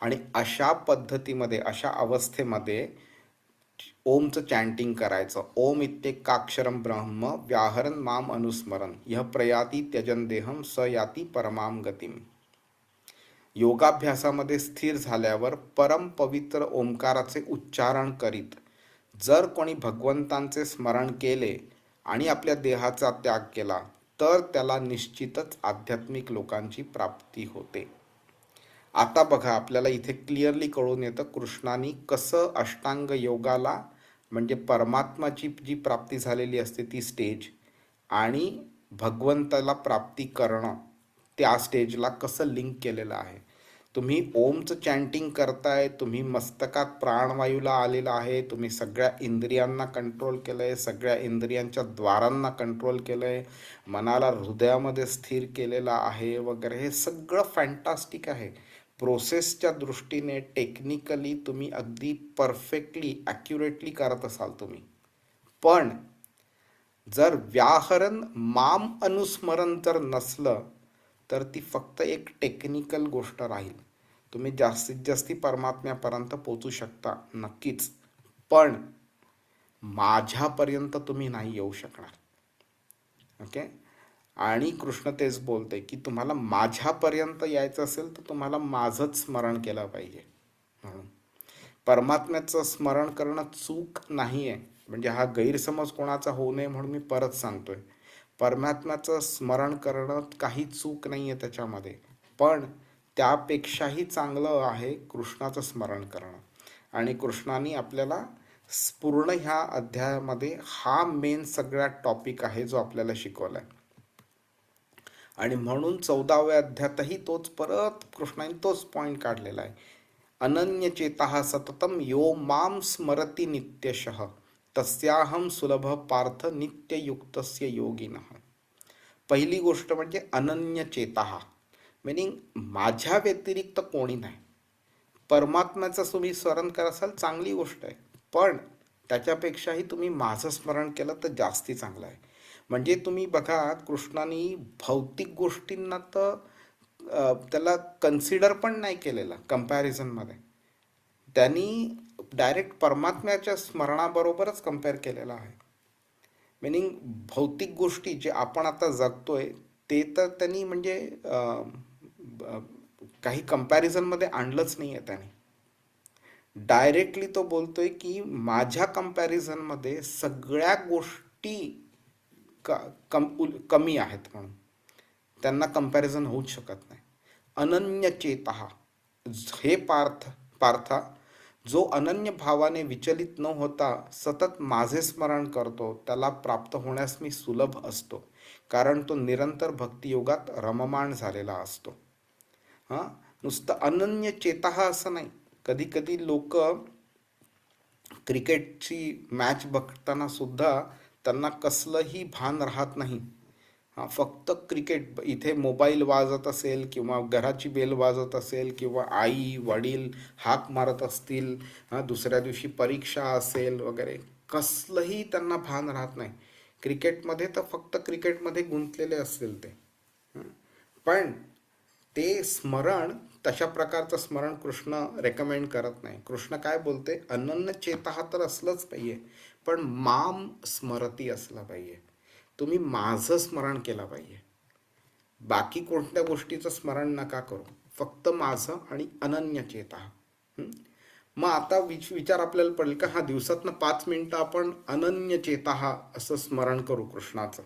आणि अशा पद्धतीमध्ये, अशा अवस्थेमध्ये ओमचं चॅन्टिंग करायचं. ओम इत्येकाक्षरम ब्रह्म व्याहरन माम अनुस्मरन यह प्रयाती त्यजन देहम स याती परमाम गतिम. योगाभ्यासामध्ये स्थिर झाल्यावर परम पवित्र ओंकाराचे उच्चारण करीत जर कोणी भगवंतांचे स्मरण केले आणि आपल्या देहाचा त्याग केला तर त्याला निश्चितच आध्यात्मिक लोकांची प्राप्ती होते. आता बघा, आपल्याला इथे क्लिअरली कळून येतं कृष्णाने कसं अष्टांग योगाला म्हणजे परमात्माची जी प्राप्ती झालेली असते ती स्टेज आणि भगवंताला प्राप्ती करणं त्या स्टेजला कसं लिंक केलेलं आहे. तुम्ही ओमचं चॅन्टिंग करताय, तुम्ही मस्तकात प्राणवायूला आलेला आहे, तुम्ही सगळ्या इंद्रियांना कंट्रोल केलं आहे, सगळ्या इंद्रियांच्या द्वारांना कंट्रोल केलं आहे, मनाला हृदयामध्ये स्थिर केलेलं आहे वगैरे. हे सगळं फॅन्टास्टिक आहे. प्रोसेसच्या दृष्टीने टेक्निकली तुम्ही अगदी परफेक्टली ॲक्युरेटली करत असाल तुम्ही. पण जर व्याहरण माम अनुस्मरण जर नसलं तर ती फक्त एक टेक्निकल गोष्ट राहील. तुम्ही जास्तीत जास्ती परमात्म्यापर्यंत पोचू शकता नक्कीच, पण माझ्यापर्यंत तुम्ही नाही येऊ शकणार. ओके. आणि कृष्ण तेच बोलते की तुम्हाला माझ्यापर्यंत यायचं असेल तर तुम्हाला माझंच स्मरण केलं पाहिजे. म्हणून परमात्म्याचं स्मरण करणं चूक नाही आहे. म्हणजे हा गैरसमज कोणाचा होऊ नये म्हणून मी परत सांगतोय, परमात्म्याचं स्मरण करणं काही चूक नाही आहे त्याच्यामध्ये, पण त्यापेक्षाही चांगलं आहे कृष्णाचं स्मरण करणं. आणि कृष्णाने आपल्याला पूर्ण ह्या अध्यायामध्ये हा मेन सगळ्यात टॉपिक आहे जो आपल्याला शिकवला आहे. आणि म्हणून 14व्या अध्यायातही तोच परत कृष्णाने तोच पॉइंट काढलेला आहे. अनन्यचेतः सततम यो माम स्मरति नित्यशः तस्याहम सुलभ पार्थ नित्ययुक्तस्य योगिनः. पहिली गोष्ट म्हणजे अनन्यचेतः, मिनिंग माझ्या व्यतिरिक्त कोणी नाही. परमात्म्याचं तुम्ही स्मरण करत असाल चांगली गोष्ट आहे, पण त्याच्यापेक्षाही तुम्ही माझं स्मरण केलं तर जास्ती चांगलं आहे. म्हणजे तुम्ही बघा, कृष्णाने भौतिक गोष्टींना तर त्याला कन्सिडर पण नाही केलेलं कम्पॅरिझनमध्ये. त्यांनी डायरेक्ट परमात्म्याच्या स्मरणाबरोबरच कम्पेअर केलेलं आहे. मिनिंग भौतिक गोष्टी जे आपण आता जगतोय ते तर त्यांनी म्हणजे काही कम्पॅरिझनमध्ये आणलंच नाही आहे. त्याने डायरेक्टली तो बोलतोय की माझ्या कम्पॅरिझनमध्ये सगळ्या गोष्टी कमी आहेत, म्हणून त्यांना कम्पॅरिझन होऊच शकत नाही. अनन्यचेतः, हे पार्था जो अनन्य भावाने विचलित न होता सतत माझे स्मरण करतो त्याला प्राप्त होण्यास मी सुलभ असतो, कारण तो निरंतर भक्तियोगात रममाण झालेला असतो. हां, नुसतं अनन्यचेतः असं नाही. कधी कधी लोक क्रिकेटची मॅच बघताना सुद्धा त्यांना कसलंही भान राहत नाही. हां, फक्त क्रिकेट, इथे मोबाईल वाजत असेल किंवा घराची बेल वाजत असेल किंवा आई वडील हाक मारत असतील, हां, दुसऱ्या दिवशी परीक्षा असेल वगैरे, कसलंही त्यांना भान राहत नाही. क्रिकेटमध्ये तर फक्त क्रिकेटमध्ये गुंतलेले असतील ते. पण ते स्मरण, तशा प्रकारचं स्मरण कृष्ण रेकमेंड करत नाही. कृष्ण काय बोलते, अनन्य चेतः तर असलंच पाहिजे, पण माम स्मरती असलं पाहिजे. तुम्ही माझं स्मरण केलं पाहिजे. बाकी कोणत्या गोष्टीचं स्मरण नका करू, फक्त माझं आणि अनन्य चेतः. मग आता विचार आपल्याला पडेल का, हा दिवसातनं 5 मिनिटं आपण अनन्य चेतः असं स्मरण करू कृष्णाचं.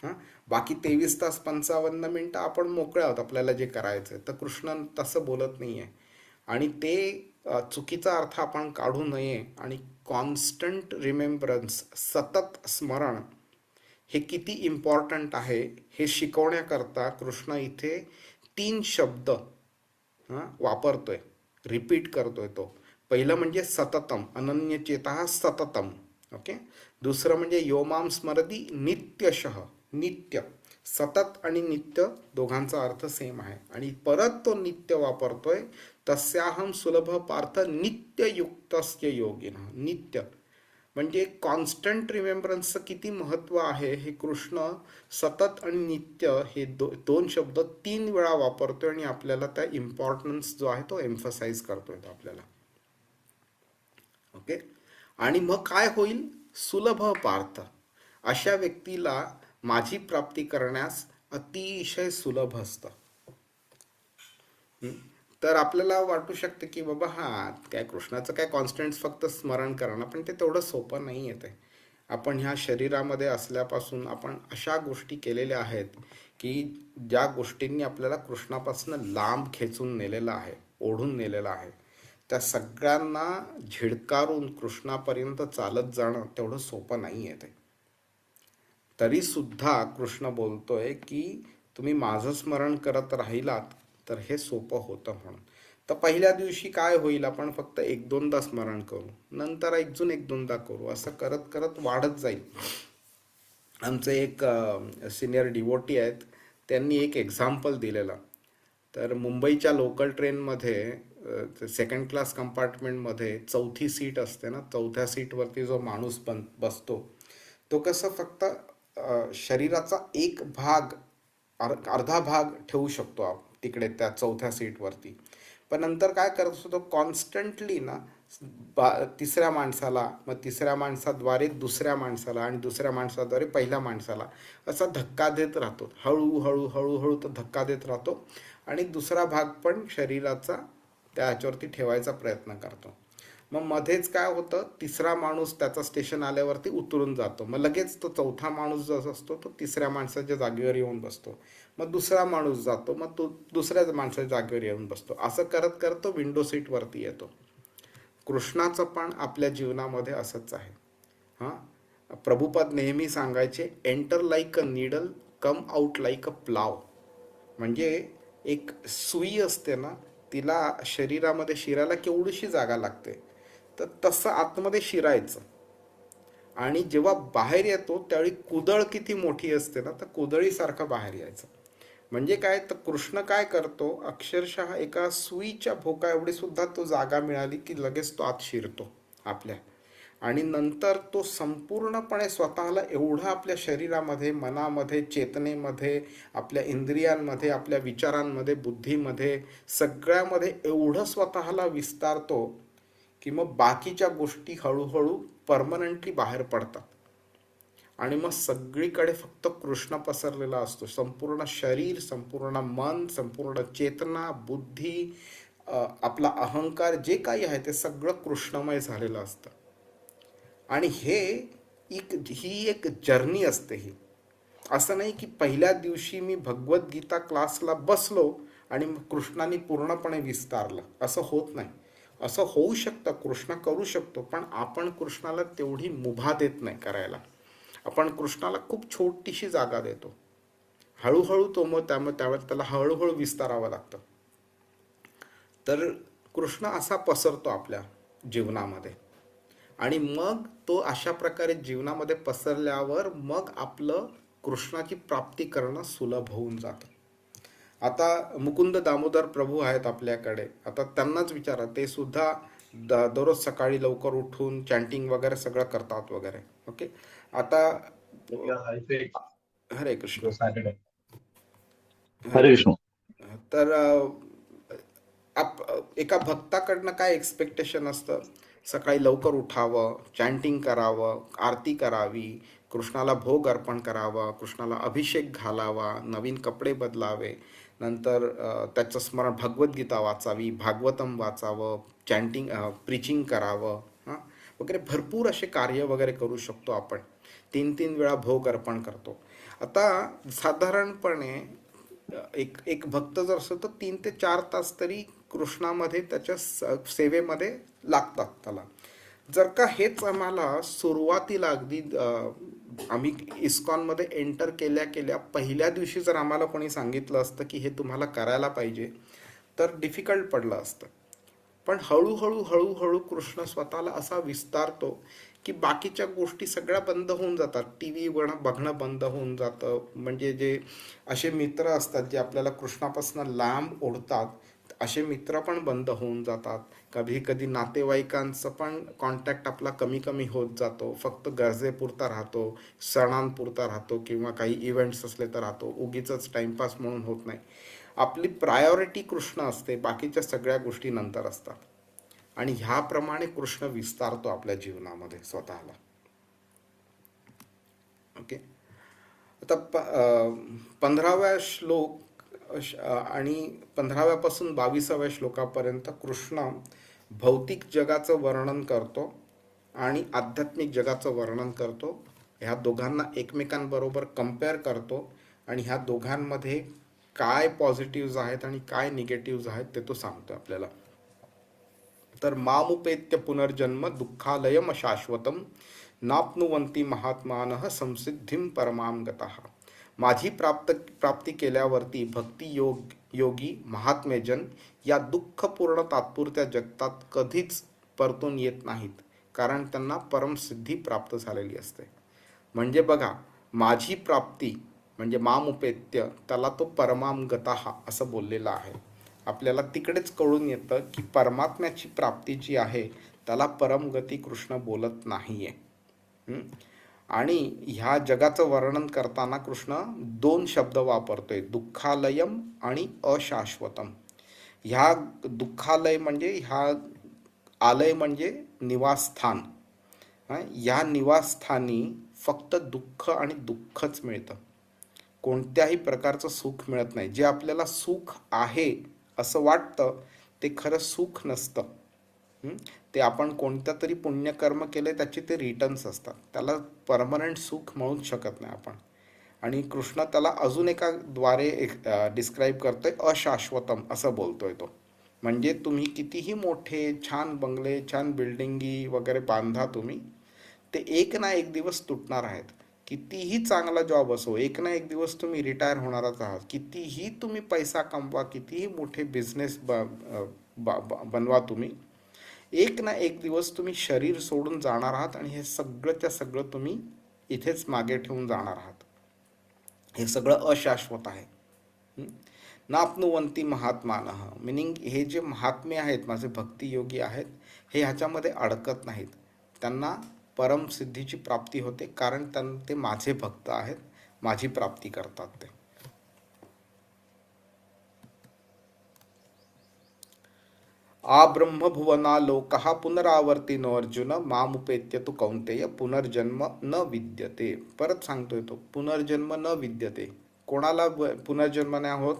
हां, बाकी 23 तास 55 मिनिटं आपण मोकळे आहोत आपल्याला जे करायचं. तर कृष्ण तसं बोलत नाही आहे. आणि ते चुकीचा अर्थ आपण काढू नये. आणि कॉन्स्टंट रिमेंबरन्स, सतत स्मरण हे किती इम्पॉर्टंट आहे हे शिकवण्याकरता कृष्ण इथे 3 शब्द वापरतोय, रिपीट करतोय. तो पहिलं म्हणजे सततम, अनन्यचेतः सततम. ओके. दुसरं म्हणजे योमाम स्मरती नित्यशः, नित्य. सतत आणि नित्य दोघांचा अर्थ सेम आहे. आणि परत तो नित्य वापरतोय, तस्याहम सुलभ पार्थ नित्ययुक्तस्य योगिनः. नित्य म्हणजे कॉन्स्टंट रिमेंबरन्सचं किती महत्त्व आहे हे कृष्ण सतत आणि नित्य हे दोन शब्द 3 वेळा वापरतोय आणि आपल्याला त्या इम्पॉर्टन्स जो आहे तो एम्फसाइज करतोय तो आपल्याला. ओके. आणि मग काय होईल, सुलभ पार्थ, अशा व्यक्तीला माझी प्राप्ती करण्यास अतिशय सुलभ असतं. तर आपल्याला वाटू शकते की बाबा हां, काय कृष्णाचं काय कॉन्स्टंट फक्त स्मरण करणं, पण ते तेवढं सोपं नाही आहे. आपण ह्या शरीरामध्ये असल्यापासून आपण अशा गोष्टी केलेल्या आहेत की ज्या गोष्टींनी आपल्याला कृष्णापासून लांब खेचून नेलेलं आहे, ओढून नेलेलं आहे. त्या सगळ्यांना झिडकारून कृष्णापर्यंत चालत जाणं तेवढं सोपं नाही आहे. ते तरी सुद्धा कृष्ण बोलतोय की तुम्ही माझं स्मरण करत राहिलात तर हे सोपं होतं म्हणून. तर पहिल्या दिवशी काय होईल, आपण फक्त 1-2दा स्मरण करू, नंतर अजून 1-2दा करू, असं करत करत वाढत जाईल. आमचे एक सिनियर डिवोटी आहेत, त्यांनी एक एक्झाम्पल दिलेलं. तर मुंबईच्या लोकल ट्रेनमध्ये सेकंड क्लास कंपार्टमेंटमध्ये 4थी सीट असते ना, 4थ्या सीटवरती जो माणूस बसतो तो कसं फक्त शरीराचा एक भाग अर्धा भाग ठेवू शकतो तिकडे त्या चौथ्या सीटवरती. पण नंतर काय करत असतो तो कॉन्स्टंटली ना तिसऱ्या माणसाला, मग तिसऱ्या माणसाद्वारे दुसऱ्या माणसाला आणि दुसऱ्या माणसाद्वारे पहिल्या माणसाला असा धक्का देत राहतो. हळूहळू हळूहळू तो धक्का देत राहतो आणि दुसरा भाग पण शरीराचा त्या ह्याच्यावरती ठेवायचा प्रयत्न करतो. मग मध्येच काय होतं, तिसरा माणूस त्याचा स्टेशन आल्यावरती उतरून जातो. मग लगेच तो चौथा माणूस जो असतो तो तिसऱ्या माणसाच्या जागेवर येऊन बसतो. मग दुसरा माणूस जातो, मग तो दुसऱ्या माणसाच्या जागेवर येऊन बसतो. असं करत करत तो विंडो सीटवरती येतो. कृष्णाचं पण आपल्या जीवनामध्ये असंच आहे. हां, प्रभुपाद नेहमी सांगायचे, enter like a needle, come out like a plough. म्हणजे एक सुई असते ना, तिला शरीरामध्ये शिरायला केवढीशी जागा लागते, तर तसं आतमध्ये शिरायचं आणि जेव्हा बाहेर येतो त्यावेळी कुदळ किती मोठी असते ना, तर कुदळीसारखं बाहेर यायचं. म्हणजे काय, तर कृष्ण काय करतो, अक्षरशः एका सुईच्या भोका एवढी सुद्धा तो जागा मिळाली की लगेच तो आत शिरतो आपल्या. आणि नंतर तो संपूर्णपणे स्वतःला एवढा आपल्या शरीरामध्ये, मनामध्ये, चेतनेमध्ये, आपल्या इंद्रियांमध्ये, आपल्या विचारांमध्ये, बुद्धीमध्ये, सगळ्यामध्ये एवढं स्वतःला विस्तारतो की मग बाकीच्या गोष्टी हळूहळू परमनंटली बाहेर पडतात आणि मग सगळीकडे फक्त कृष्ण पसरलेला असतो. संपूर्ण शरीर, संपूर्ण मन, संपूर्ण चेतना, बुद्धी, आपला अहंकार, जे काही आहे ते सगळं कृष्णमय झालेलं असतं. आणि ही एक जर्नी असते. ही असं नाही की पहिल्या दिवशी मी भगवद्गीता क्लासला बसलो आणि कृष्णाने पूर्णपणे विस्तारलं, असं होत नाही. असं होऊ शकतं, कृष्ण करू शकतो, पण आपण कृष्णाला तेवढी मुभा देत नाही करायला. आपण कृष्णाला खूप छोटीशी जागा देतो. हळूहळू तो मग त्यावेळेस त्याला हळूहळू विस्तारावं लागतं. तर कृष्ण असा पसरतो आपल्या जीवनामध्ये आणि मग तो अशा प्रकारे जीवनामध्ये पसरल्यावर मग आपलं कृष्णाची प्राप्ती करणं सुलभ होऊन जातं. आता मुकुंद दामोदर प्रभू आहेत आपल्याकडे, आता त्यांनाच विचारा, ते सुद्धा दररोज सकाळी लवकर उठून चॅन्टिंग वगैरे सगळं करतात वगैरे. ओके, आता हरे कृष्ण. हरे कृष्ण. तर एका भक्ताकडनं काय एक्सपेक्टेशन असतं, सकाळी लवकर उठावं, चॅन्टिंग करावं, आरती करावी, कृष्णाला भोग अर्पण करावा, कृष्णाला अभिषेक घालावा, नवीन कपडे बदलावे, नंतर त्याचं स्मरण, भगवद्गीता वाचावी, भागवतम वाचावं, चॅन्टिंग प्रीचिंग करावं, हां वगैरे भरपूर असे कार्य वगैरे करू शकतो आपण. 3-3 वेळा भोग अर्पण करतो. आता साधारणपणे एक भक्त जर असतो तर 3 ते 4 तास तरी कृष्णामध्ये, त्याच्या सेवेमध्ये लागतात त्याला. जर का हेच आम्हाला सुरुवातीला अगदी आम्ही इस्कॉनमध्ये एंटर केल्या केल्या पहिल्या दिवशी जर आम्हाला कोणी सांगितलं असतं की हे तुम्हाला करायला पाहिजे, तर डिफिकल्ट पडलं असतं. पण हळूहळू हळूहळू कृष्ण स्वतःला असा विस्तारतो की बाकीच्या गोष्टी सगळ्या बंद होऊन जातात. टी व्ही बघणं बंद होऊन जातं. म्हणजे जे असे मित्र असतात जे आपल्याला कृष्णापासून लांब ओढतात, असे मित्र पण बंद होऊन जातात. कधी कधी नातेवाईकांचं पण कॉन्टॅक्ट आपला कमी कमी होत जातो. फक्त गरजेपुरता राहतो, सणांपुरता राहतो, किंवा काही इव्हेंट्स असले तर राहतो. उगीच टाइमपास म्हणून होत नाही. आपली प्रायोरिटी कृष्ण असते, बाकीच्या सगळ्या गोष्टी नंतर असतात. आणि ह्याप्रमाणे कृष्ण विस्तारतो आपल्या जीवनामध्ये स्वतःला. ओके, आता 15व्या श्लोक आणि 15व्यापासून 22व्या श्लोकापर्यंत कृष्ण भौतिक जगाचं वर्णन करतो आणि आध्यात्मिक जगाचं वर्णन करतो. ह्या दोघांना एकमेकांबरोबर कम्पेअर करतो आणि ह्या दोघांमध्ये काय पॉझिटिव्ह आहेत आणि काय निगेटिव्ह आहेत ते तो सांगतो आपल्याला. तर मामुपेत्य पुनर्जन्म दुःखालयम शाश्वतम नाप्नुवंती महात्मानः संसिद्धिं परमां गतः. माझी प्राप्ती केल्यावरती भक्ती योगी महात्मेजन या दुःखपूर्ण तात्पुरत्या जगतात कधीच परतून येत नाहीत, कारण त्यांना परमसिद्धी प्राप्त झालेली असते. म्हणजे बघा, माझी प्राप्ती म्हणजे मामुपेत्य, त्याला तो परमां गतः असं बोललेला आहे. आपल्याला तिकडेच कळून येतं की परमात्म्याची प्राप्ती जी आहे त्याला परमगती कृष्ण बोलत नाहीये. आणि ह्या जगाचं वर्णन करताना कृष्ण 2 शब्द वापरतोय, दुःखालयम आणि अशाश्वतम. ह्या दुःखालय म्हणजे आलय म्हणजे निवासस्थान. या निवासस्थानी फक्त दुःख आणि दुःखच मिळतं, कोणत्याही प्रकारचं सुख मिळत नाही. जे आपल्याला सुख आहे असं वाटतं ते खरं सुख नसतं. ते आपण कोणत्या तरी पुण्यकर्म केले त्याचे ते रिटर्न्स असतात, त्याला परमनंट सुख मिळूच शकत नाही आपण. आणि कृष्ण त्याला अजून एका द्वारे डिस्क्राईब करतोय, अशाश्वतम असं बोलतोय तो. म्हणजे तुम्ही कितीही मोठे छान बंगले, छान बिल्डिंगी वगैरे बांधा तुम्ही, ते एक ना एक दिवस तुटणार आहेत. कितीही चांगला जॉब असो, एक ना एक दिवस तुम्ही रिटायर होणारच आहात. कितीही तुम्ही पैसा कमवा, कितीही मोठे बिझनेस बनवा तुम्ही, एक ना एक दिवस तुम्ही शरीर सोडून जाणार आहात आणि हे सगळंच्या सगळं तुम्ही इथेच मागे ठेवून जाणार आहात. हे सगळं अशाश्वत आहे. नाप्नुवन्ति महात्मानः, मिनिंग हे जे महात्मे आहेत, माझे भक्तियोगी आहेत, हे ह्याच्यामध्ये अडकत नाहीत. त्यांना परमसिद्धीची प्राप्ती होते, कारण ते माझे भक्त आहेत, माझी प्राप्ती करतात ते. आ ब्रह्मभुवना लोकः पुनरावर्तिनो अर्जुन मामुपेत्य तु कौंतेय पुनर्जन्म न विद्यते. परत सांगतोय तो, पुनर्जन्म न विद्यते. कोणाला पुनर्जन्म नाही होत?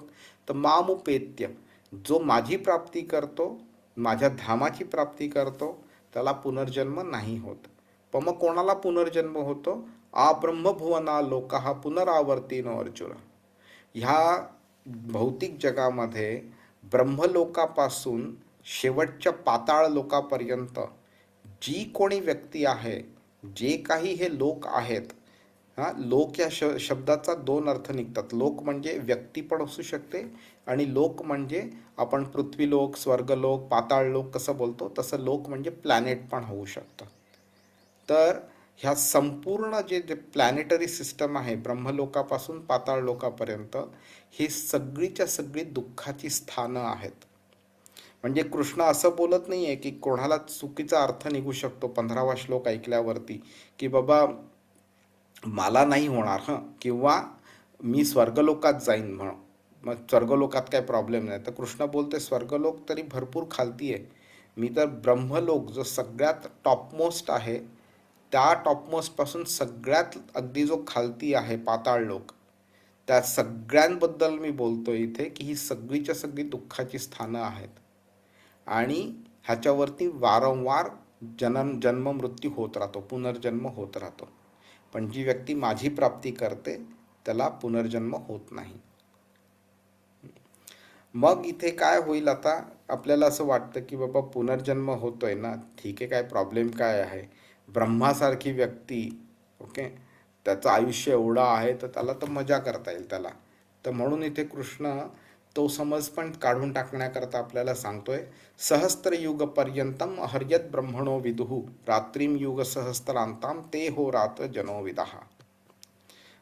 तर मामुपेत्य, जो माझी प्राप्ती करतो, माझ्या धामाची प्राप्ती करतो, त्याला पुनर्जन्म नाही होत. पण मग कोणाला पुनर्जन्म होतो? आ ब्रह्मभुवना लोकः पुनरावर्तिनो अर्जुन. ह्या भौतिक जगामध्ये ब्रह्मलोकापासून शेवटच्या पाताळ लोकापर्यंत जी कोणी व्यक्ती आहे, जे काही हे लोक आहेत, लोक या शब्दाचा 2 अर्थ निघतात. लोक म्हणजे व्यक्ती पण असू शकते, आणि लोक म्हणजे आपण पृथ्वीलोक, स्वर्गलोक, पाताळ लोक कसं बोलतो तसं लोक म्हणजे प्लॅनेट पण होऊ शकतं. तर ह्या संपूर्ण जे प्लॅनेटरी सिस्टम आहे, ब्रह्मलोकापासून पाताळ लोकापर्यंत, ही सगळीच्या सगळी दुःखाची स्थानं आहेत. म्हणजे कृष्ण असं बोलत नाही आहे की कोणाला चुकीचा अर्थ निघू शकतो 15वा श्लोक ऐकल्यावरती, की बाबा मला नाही होणार किंवा मी स्वर्गलोकात जाईन म्हणून, मग स्वर्गलोकात काय प्रॉब्लेम नाही. तर कृष्ण बोलते स्वर्गलोक तरी भरपूर खालती आहे, मी तर ब्रह्मलोक जो सगळ्यात टॉपमोस्ट आहे, त्या टॉपमोस्टपासून सगळ्यात अगदी जो खालती आहे पाताळ लोक, त्या सगळ्यांबद्दल मी बोलतो इथे, की ही सगळीच्या सगळी दुःखाची स्थानं आहेत. आणि ह्याच्यावरती वारंवार जन्म मृत्यू होत राहतो, पुनर्जन्म होत राहतो. पण जी व्यक्ती माझी प्राप्ती करते त्याला पुनर्जन्म होत नाही. मग इथे काय होईल? आता आपल्याला असं वाटतं की बाबा पुनर्जन्म होतोय ना, ठीक आहे, काय प्रॉब्लेम काय आहे? ब्रह्मासारखी व्यक्ती, ओके, त्याचं आयुष्य एवढं आहे तर त्याला तर मजा करता येईल त्याला. तर म्हणून इथे कृष्ण तो समज पण काढून टाकण्याकरता आपल्याला सांगतोय, सहस्त्रयुग पर्यंतम हर्यत ब्रह्मणो विदुः रात्रीम युग सहस्त्रांताम ते हो रात्र जनो विदः.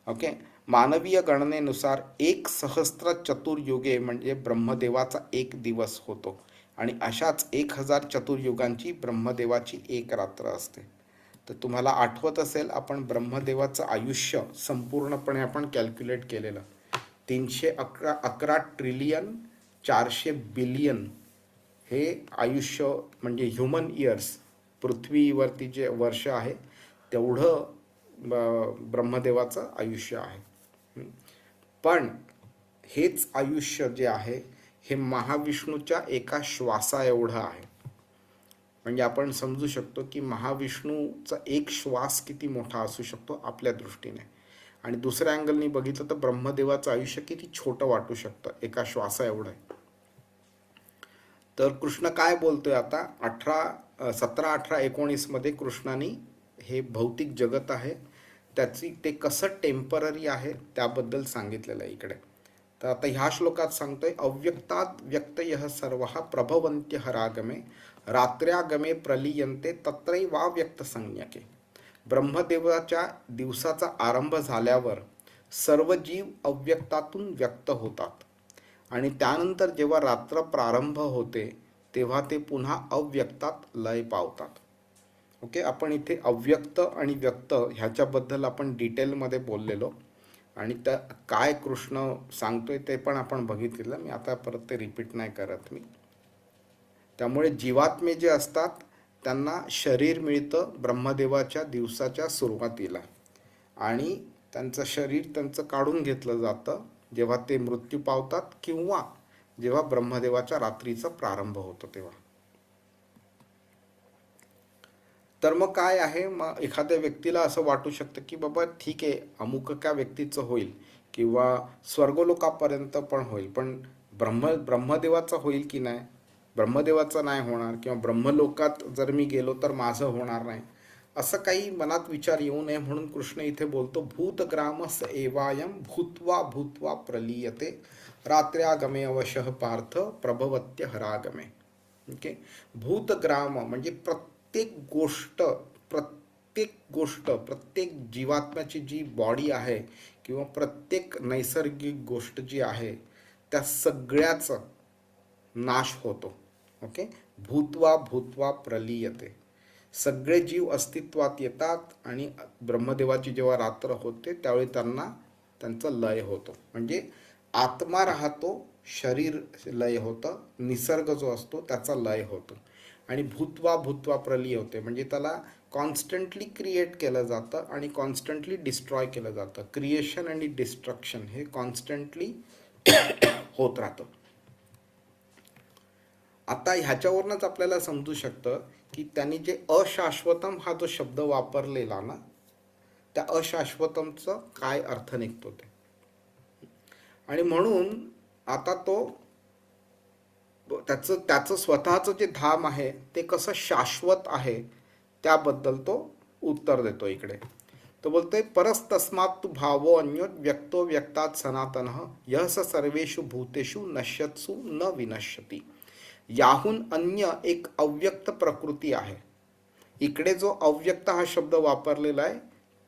ओके, मानवीय गणनेनुसार 1 सहस्त्र चतुर्युगे म्हणजे ब्रह्मदेवाचा 1 दिवस होतो, आणि अशाच 1000 चतुर्युगांची ब्रह्मदेवाची 1 रात्र असते. तर तुम्हाला आठवत असेल, आपण ब्रह्मदेवाचं आयुष्य संपूर्णपणे आपण कॅल्क्युलेट केलेलं, 311 ट्रिलियन 400 बिलियन हे आयुष्य, म्हणजे ह्युमन इयर्स, पृथ्वीवरती जे वर्ष आहे तेवढं ब्रह्मदेवाचं आयुष्य आहे. पण हेच आयुष्य जे आहे हे महाविष्णूच्या एका श्वासा एवढं आहे. म्हणजे आपण समजू शकतो की महाविष्णूचा एक श्वास किती मोठा असू शकतो आपल्या दृष्टीने, आणि दुसऱ्या अँगलनी बघितलं तर ब्रह्मदेवाचं आयुष्य किती छोटं वाटू शकतं एका श्वासा एवढं आहे. तर कृष्ण काय बोलतोय आता? 17, 18, 19 मध्ये कृष्णाने हे भौतिक जगत आहे ते कसं टेम्पररी आहे त्याबद्दल सांगितलेलं आहे इकडे. तर आता ह्या श्लोकात सांगतोय, अव्यक्तात् व्यक्तयः सर्वः प्रभवन्त्य हरागमे रात्र्यागमे प्रलीयन्ते तत्रैवाव्यक्त संज्ञके. ब्रह्मदेवाच्या दिवसाचा आरंभ झाल्यावर सर्व जीव अव्यक्तातून व्यक्त होतात, आणि त्यानंतर जेव्हा रात्र प्रारंभ होते तेव्हा ते पुन्हा अव्यक्तात लय पावतात. ओके, आपण इथे अव्यक्त आणि व्यक्त ह्याच्याबद्दल आपण डिटेलमध्ये बोललेलो आणि त्या काय कृष्ण सांगतोय ते पण आपण बघितलेलं. मी आता परत ते रिपीट नाही करत मी. त्यामुळे जीवात्मे जे असतात त्यांना शरीर मिळतं ब्रह्मदेवाच्या दिवसाच्या सुरुवातीला आणि त्यांचं शरीर त्यांचं काढून घेतलं जातं जेव्हा ते मृत्यू पावतात किंवा जेव्हा ब्रह्मदेवाच्या रात्रीचा प्रारंभ होतो तेव्हा. तर मग काय आहे, मग एखाद्या व्यक्तीला असं वाटू शकतं की बाबा ठीक आहे अमुक त्या व्यक्तीचं होईल किंवा स्वर्गलोकापर्यंत पण होईल, पण ब्रह्मदेवाचं होईल की नाही, ब्रह्मदेवाचं नाही होणार किंवा ब्रह्मलोकात जर मी गेलो तर माझं होणार नाही, असं काही मनात विचार येऊ नये म्हणून कृष्ण इथे बोलतो भूतग्रामस एवायम भूत्वा भूत्वा प्रलीयते रात्र्यागमे अवशः पार्थ प्रभवत्य हरागमे. ओके, भूतग्राम म्हणजे प्रत्येक गोष्ट प्रत्येक जीवात्म्याची जी बॉडी आहे किंवा प्रत्येक नैसर्गिक गोष्ट जी आहे त्या सगळ्याचा नाश होतो. ओके, भूत्वा भूत्वा प्रलीयते, सगळे जीव अस्तित्वात येतात आणि ब्रह्मदेवाची जेव्हा रात्र होते त्यावेळी त्यांचा लय होतो. म्हणजे आत्मा राहतो, शरीर लय होतं, निसर्ग जो असतो त्याचा लय होतो आणि भूत्वा भूत्वा प्रलय होते म्हणजे त्याला कॉन्स्टंटली क्रिएट केलं जातं आणि कॉन्स्टंटली डिस्ट्रॉय केलं जातं. क्रिएशन आणि डिस्ट्रक्शन हे कॉन्स्टंटली होत राहतं. आता ह्याच्यावरूनच आपल्याला समजू शकतं की त्यांनी जे अशाश्वतम हा जो शब्द वापरलेला ना, त्या अशाश्वतमचं काय अर्थ निघतो ते. आणि म्हणून आता तो त्याचं स्वतःचं जे धाम आहे ते कसं शाश्वत आहे त्याबद्दल तो उत्तर देतो इकडे. तो बोलतोय परस्तस्मात् तु भावो अन्यो व्यक्तो व्यक्तात् सनातनः यः स सर्वेषु भूतेषु नश्यत्सु न विनश्यति. याहून अन्य एक अव्यक्त प्रकृती आहे. इकडे जो अव्यक्त हा शब्द वापरलेला आहे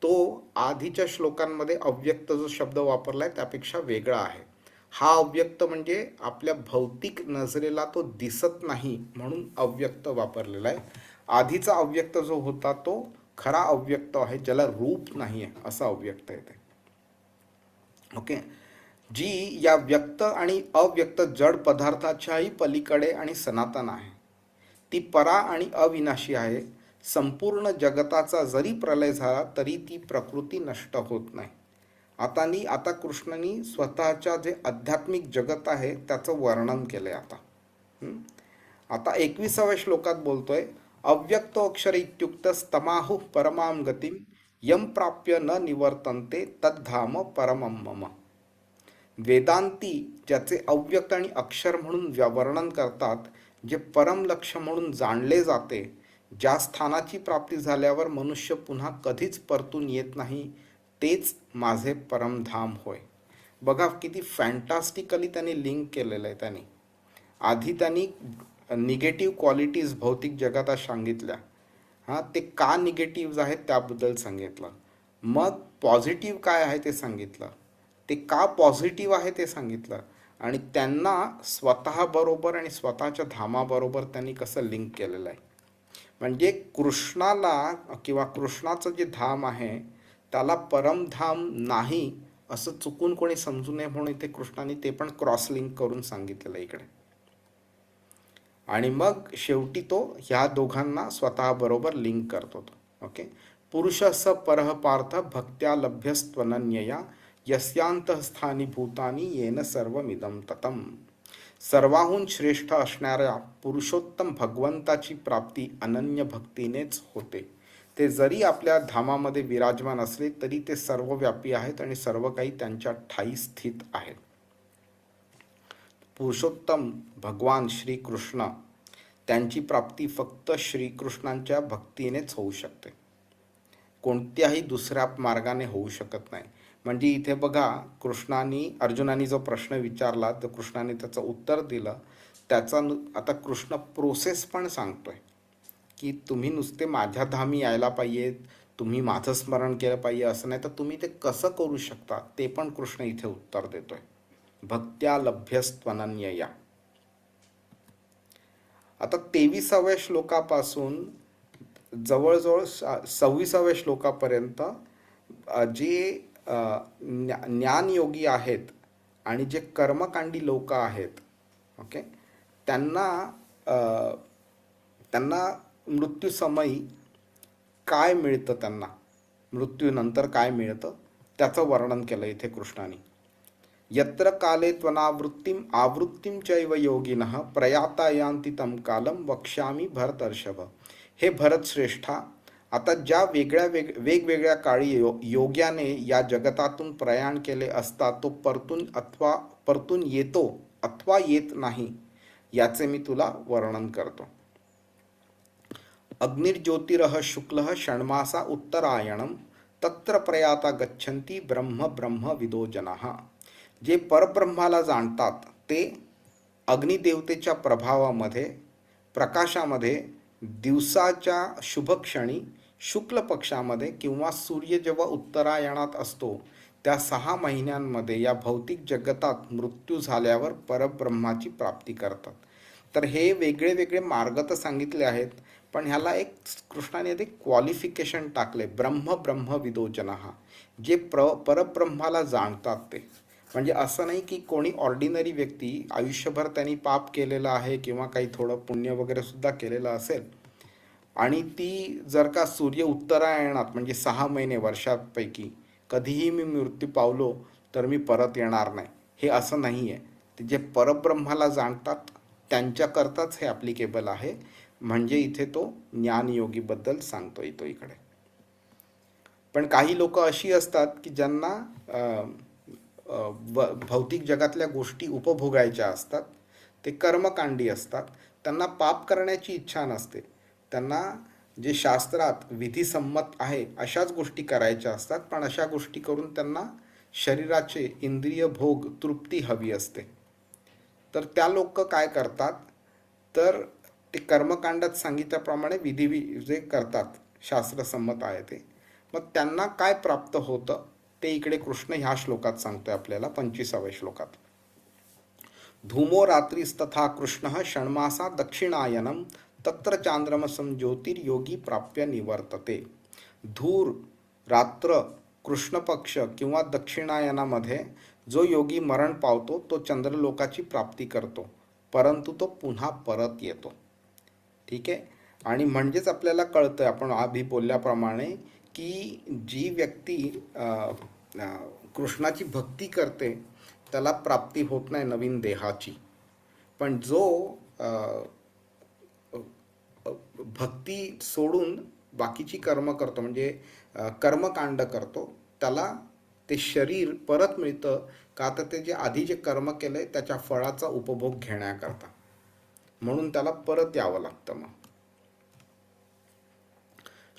तो आधीच्या श्लोकांमध्ये अव्यक्त जो शब्द वापरला आहे त्यापेक्षा वेगळा आहे. हा अव्यक्त म्हणजे आपल्या भौतिक नजरेला तो दिसत नाही म्हणून अव्यक्त वापरलेला आहे. आधीचा अव्यक्त जो होता तो खरा अव्यक्त आहे, ज्याला रूप नाही आहे, असा अव्यक्त आहे ते. ओके, जी या व्यक्त आणि अव्यक्त जड पदार्थाच्याही पलीकडे आणि सनातन आहे. ती परा आणि अविनाशी आहे. संपूर्ण जगताचा जरी प्रलय झाला तरी ती प्रकृती नष्ट होत नाही. आता कृष्णांनी स्वतःच्या जे आध्यात्मिक जगत आहे त्याचं वर्णन केलंय. आता 21व्या श्लोकात बोलतोय अव्यक्तो अक्षर इत्युक्त स्तमाहु परमाम गतिम यम प्राप्य न निवर्तन्ते तद्धाम परमम मम. वेदांती ज्याचे अव्यक्त आणि अक्षर म्हणून वर्णन करतात, जे परम लक्ष्य म्हणून जाणले जाते, ज्या स्थानाची प्राप्ती झाल्यावर मनुष्य पुन्हा कधीच परतून येत नाही, तेच माझे परमधाम होय. बघा किती फॅन्टास्टिकली त्यांनी लिंक केलेलं आहे. त्यांनी आधी निगेटिव्ह क्वालिटीज भौतिक जगात सांगितल्या, ते का निगेटिव्ह आहेत त्याबद्दल सांगितलं. मग पॉझिटिव्ह काय आहे ते सांगितलं, ते का पॉझिटिव्ह आहे ते सांगितलं आणि त्यांना स्वतःबरोबर आणि स्वतःच्या धामाबरोबर त्यांनी कसं लिंक केलेलं आहे. म्हणजे कृष्णाला किंवा कृष्णाचं जे धाम आहे त्याला परमधाम नाही असं चुकून कोणी समजू नये म्हणून इथे कृष्णाने ते पण क्रॉस लिंक करून सांगितलेलं इकडे. आणि मग शेवटी तो ह्या दोघांना स्वतःबरोबर लिंक करतो. ओके, पुरुषस्य परः पार्थ भक्त्या लभ्यस्त्वनन्यया यस्यांतःस्थानी भूतानी येन सर्वमिदं ततम. सर्वाहून श्रेष्ठ असणाऱ्या पुरुषोत्तम भगवंताची प्राप्ती अनन्य भक्तीनेच होते. ते जरी आपल्या धामामध्ये विराजमान असले तरी ते सर्वव्यापी आहेत आणि सर्व काही त्यांच्या ठायी स्थित आहेत. पुरुषोत्तम भगवान श्रीकृष्ण त्यांची प्राप्ती फक्त श्रीकृष्णांच्या भक्तीनेच होऊ शकते, कोणत्याही दुसऱ्या मार्गाने होऊ शकत नाही. म्हणजे इथे बघा अर्जुनाने जो प्रश्न विचारला तर कृष्णाने त्याचं उत्तर दिलं. त्याचा आता कृष्ण प्रोसेस पण सांगतोय की तुम्ही नुसते माझ्या धामी यायला पाहिजे, तुम्ही माझं स्मरण केलं पाहिजे असं नाही, तर तुम्ही ते कसं करू शकता ते पण कृष्ण इथे उत्तर देतोय. भक्त्या जवळजवळ 26व्या श्लोकापर्यंत जे ज्ञानयोगी आहेत आणि जे कर्मकांडी लोक आहेत, ओके, त्यांना त्यांना मृत्यूसमयी काय मिळतं, त्यांना मृत्यूनंतर काय मिळतं त्याचं वर्णन केलं इथे कृष्णाने. यत्र काले त्वनावृत्तिम आवृत्तिम चैव योगिनः प्रयाता यान्ति तं कालम वक्ष्यामि भरतर्षभ. हे भरत श्रेष्ठा, आता ज्या वेगवेगळ्या काळी योग्याने या जगतातून प्रयाण केले असता तो परतून येतो अथवा येत नाही याचे मी तुला वर्णन करतो. अग्निर्ज्योतिरः शुक्लः षण्मासा उत्तरायणम तत्र प्रयाता गच्छन्ति ब्रह्म ब्रह्म विदो जनाः. जे परब्रह्माला जाणतात ते अग्निदेवतेच्या प्रभावामध्ये, प्रकाशामध्ये, दिवसाच्या शुभक्षणी, शुक्ल पक्षामध्ये किंवा सूर्य जेव्हा उत्तरायणात असतो त्या 6 महिन्यांमध्ये या भौतिक जगतात मृत्यू झाल्यावर परब्रह्माची प्राप्ती करतात. तर हे वेगळे वेगळे मार्ग तर सांगितले आहेत, पण ह्याला एक कृष्णाने एक क्वालिफिकेशन टाकले, ब्रह्म ब्रह्म विदो जनाः, जे परब्रह्माला जाणतात ते. म्हणजे असं नाही की कोणी ऑर्डिनरी व्यक्ती आयुष्यभर त्यांनी पाप केलेलं आहे किंवा काही थोडं पुण्य वगैरे सुद्धा केलेलं असेल आणि ती जर का सूर्य उत्तरायणात म्हणजे 6 महिने वर्षापैकी कधीही मी मृत्यू पावलो तर मी परत येणार नाही, हे असं नाही आहे. ते जे परब्रह्माला जाणतात त्यांच्याकरताच हे ॲप्लिकेबल आहे. म्हणजे इथे तो ज्ञानयोगीबद्दल सांगतो येतो इकडे. पण काही लोक अशी असतात की ज्यांना भौतिक जगातल्या गोष्टी उपभोगायच्या असतात, ते कर्मकांडी असतात, त्यांना पाप करण्याची इच्छा नसते, त्यांना जे शास्त्रात विधिसम्मत आहे अशाच गोष्टी करायच्या असतात, पण अशा गोष्टी करून त्यांना शरीराचे इंद्रिय भोग तृप्ती हवी असते. तर त्या लोक काय करतात, तर ते कर्मकांडात सांगितल्याप्रमाणे विधी जे करतात शास्त्रसम्मत आहे ते, मग त्यांना काय प्राप्त होतं ते इकडे कृष्ण ह्या श्लोकात सांगतोय आपल्याला 25व्या श्लोकात. धूमो रात्रीस्तथा कृष्णः षण्मासा दक्षिणायनम तत्र चांद्रमसं ज्योतिर्योगी प्राप्य निवर्तते. धूर रात्र कृष्ण पक्ष किंवा दक्षिणायनामध्ये जो योगी मरण पावतो तो चंद्रलोकाची प्राप्ती करतो, परंतु तो पुन्हा परत येतो. ठीक आहे. आणि म्हणजेच आपल्याला कळतं, आपण आधी बोलल्याप्रमाणे, की जी व्यक्ती कृष्णाची भक्ती करते त्याला प्राप्ती होत नाही नवीन देहाची, पण जो भक्ती सोडून बाकीची कर्म करतो म्हणजे कर्मकांड करतो त्याला ते शरीर परत मिळतं का, तर ते जे आधी जे कर्म केलंय त्याच्या फळाचा उपभोग घेण्याकरता, म्हणून त्याला परत यावं लागतं. मग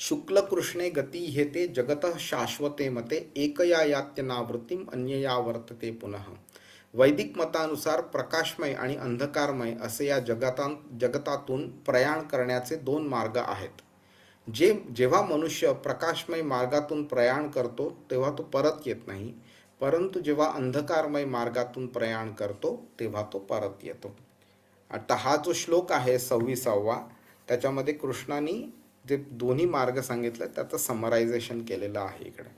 शुक्ल कृष्णे गती हेते जगतः शाश्वते मते एकया यात्यनावृत्तिम अन्यया वर्तते पुनः. वैदिक मतानुसार प्रकाशमय आणि अंधकारमय असे या जगतातून प्रयाण करण्याचे 2 मार्ग आहेत. जेव्हा मनुष्य प्रकाशमय मार्गातून प्रयाण करतो तेव्हा तो परत येत नाही, परंतु जेव्हा अंधकारमय मार्गातून प्रयाण करतो तेव्हा तो परत येतो. आता हा जो श्लोक आहे 26वा, त्याच्यामध्ये कृष्णाने जे दोन्ही मार्ग सांगितले त्याचं समरायझेशन केलेलं आहे इकडे.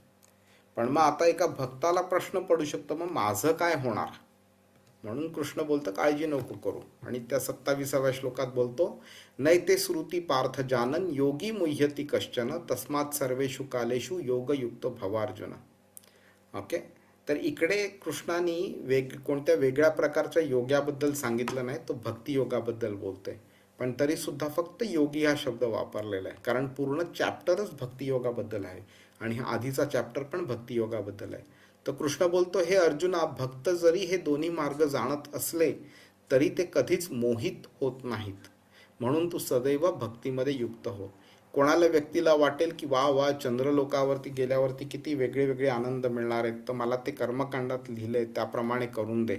पण मग आता एका भक्ताला प्रश्न पडू शकतो, मग माझं काय होणार? म्हणून कृष्ण बोलतं काळजी नको करू. आणि त्या 27व्या श्लोकात बोलतो, नैते श्रुती पार्थ जानन योगी मुह्यती कश्चन तस्मात् सर्वेषु कालेषु योगयुक्त भवार्जुन. ओके. तर इकडे कृष्णाने कोणत्या वेगळ्या प्रकारच्या योगाबद्दल सांगितलं नाही, तो भक्ती योगाबद्दल बोलतोय. पण तरी सुद्धा फक्त योगी हा शब्द वापरलेला आहे, कारण पूर्ण चॅप्टरच भक्ती योगाबद्दल आहे आणि हा आधीचा चॅप्टर पण भक्ती योगाबद्दल आहे. तर कृष्ण बोलतो, हे अर्जुना, भक्त जरी हे दोन्ही मार्ग जाणत असले तरी ते कधीच मोहित होत नाहीत, म्हणून तू सदैव भक्तीमध्ये युक्त हो. कोणाला व्यक्तीला वाटेल की वा वा चंद्रलोकावरती गेल्यावरती किती वेगळे वेगळे आनंद मिळणार आहेत, तर मला ते कर्मकांडात लिहिलंय त्याप्रमाणे करून दे.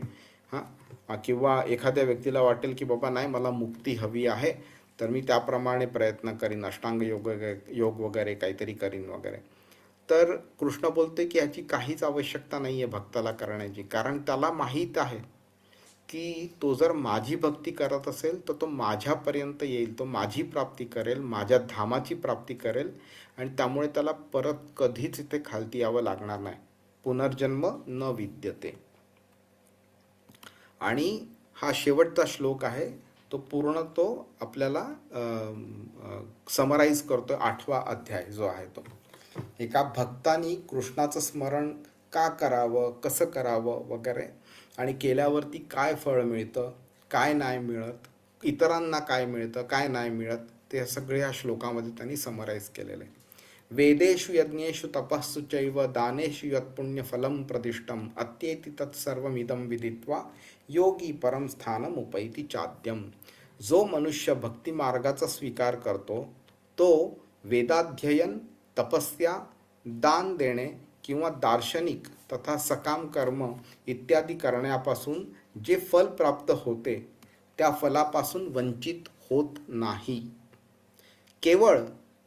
किंवा एखाद्या व्यक्तीला वाटेल की बाबा नाही, मला मुक्ती हवी आहे, तर मी त्याप्रमाणे प्रयत्न करीन, अष्टांग योग वगैरे काहीतरी करीन वगैरे. तर कृष्ण बोलते की याची काहीच आवश्यकता नाही आहे भक्ताला करण्याची, कारण त्याला माहीत आहे की तो जर माझी भक्ती करत असेल तर तो माझ्यापर्यंत येईल, तो माझी प्राप्ती करेल, माझ्या धामाची प्राप्ती करेल आणि त्यामुळे त्याला परत कधीच इथे खालती यावं लागणार नाही. पुनर्जन्म न विद्यते. आणि हा शेवटचा श्लोक आहे, तो पूर्ण तो आपल्याला समराईज करतो 8वा अध्याय जो आहे तो. एका भक्तानी कृष्णाचं स्मरण का करावं, कसं करावं वगैरे, आणि केल्यावरती काय फळ मिळतं, काय नाही मिळत, इतरांना काय मिळतं, काय नाही मिळत, ते सगळे या श्लोकामध्ये त्यांनी समराईज केलेलं आहे. वेदेषु यज्ञेषु तपस्सु चैव दानेषु यत्पुण्यफलं प्रदिष्टम अत्येति तत्सर्वमिदं विदित्वा योगी परम स्थानम उपैति चाद्यम. जो मनुष्य भक्ती मार्गाचा स्वीकार करतो तो वेदाध्ययन, तपस्या, दान देणे किंवा दार्शनिक तथा सकाम कर्म इत्यादी करण्यापासून जे फल प्राप्त होते त्या फलापासून वंचित होत नाही. केवळ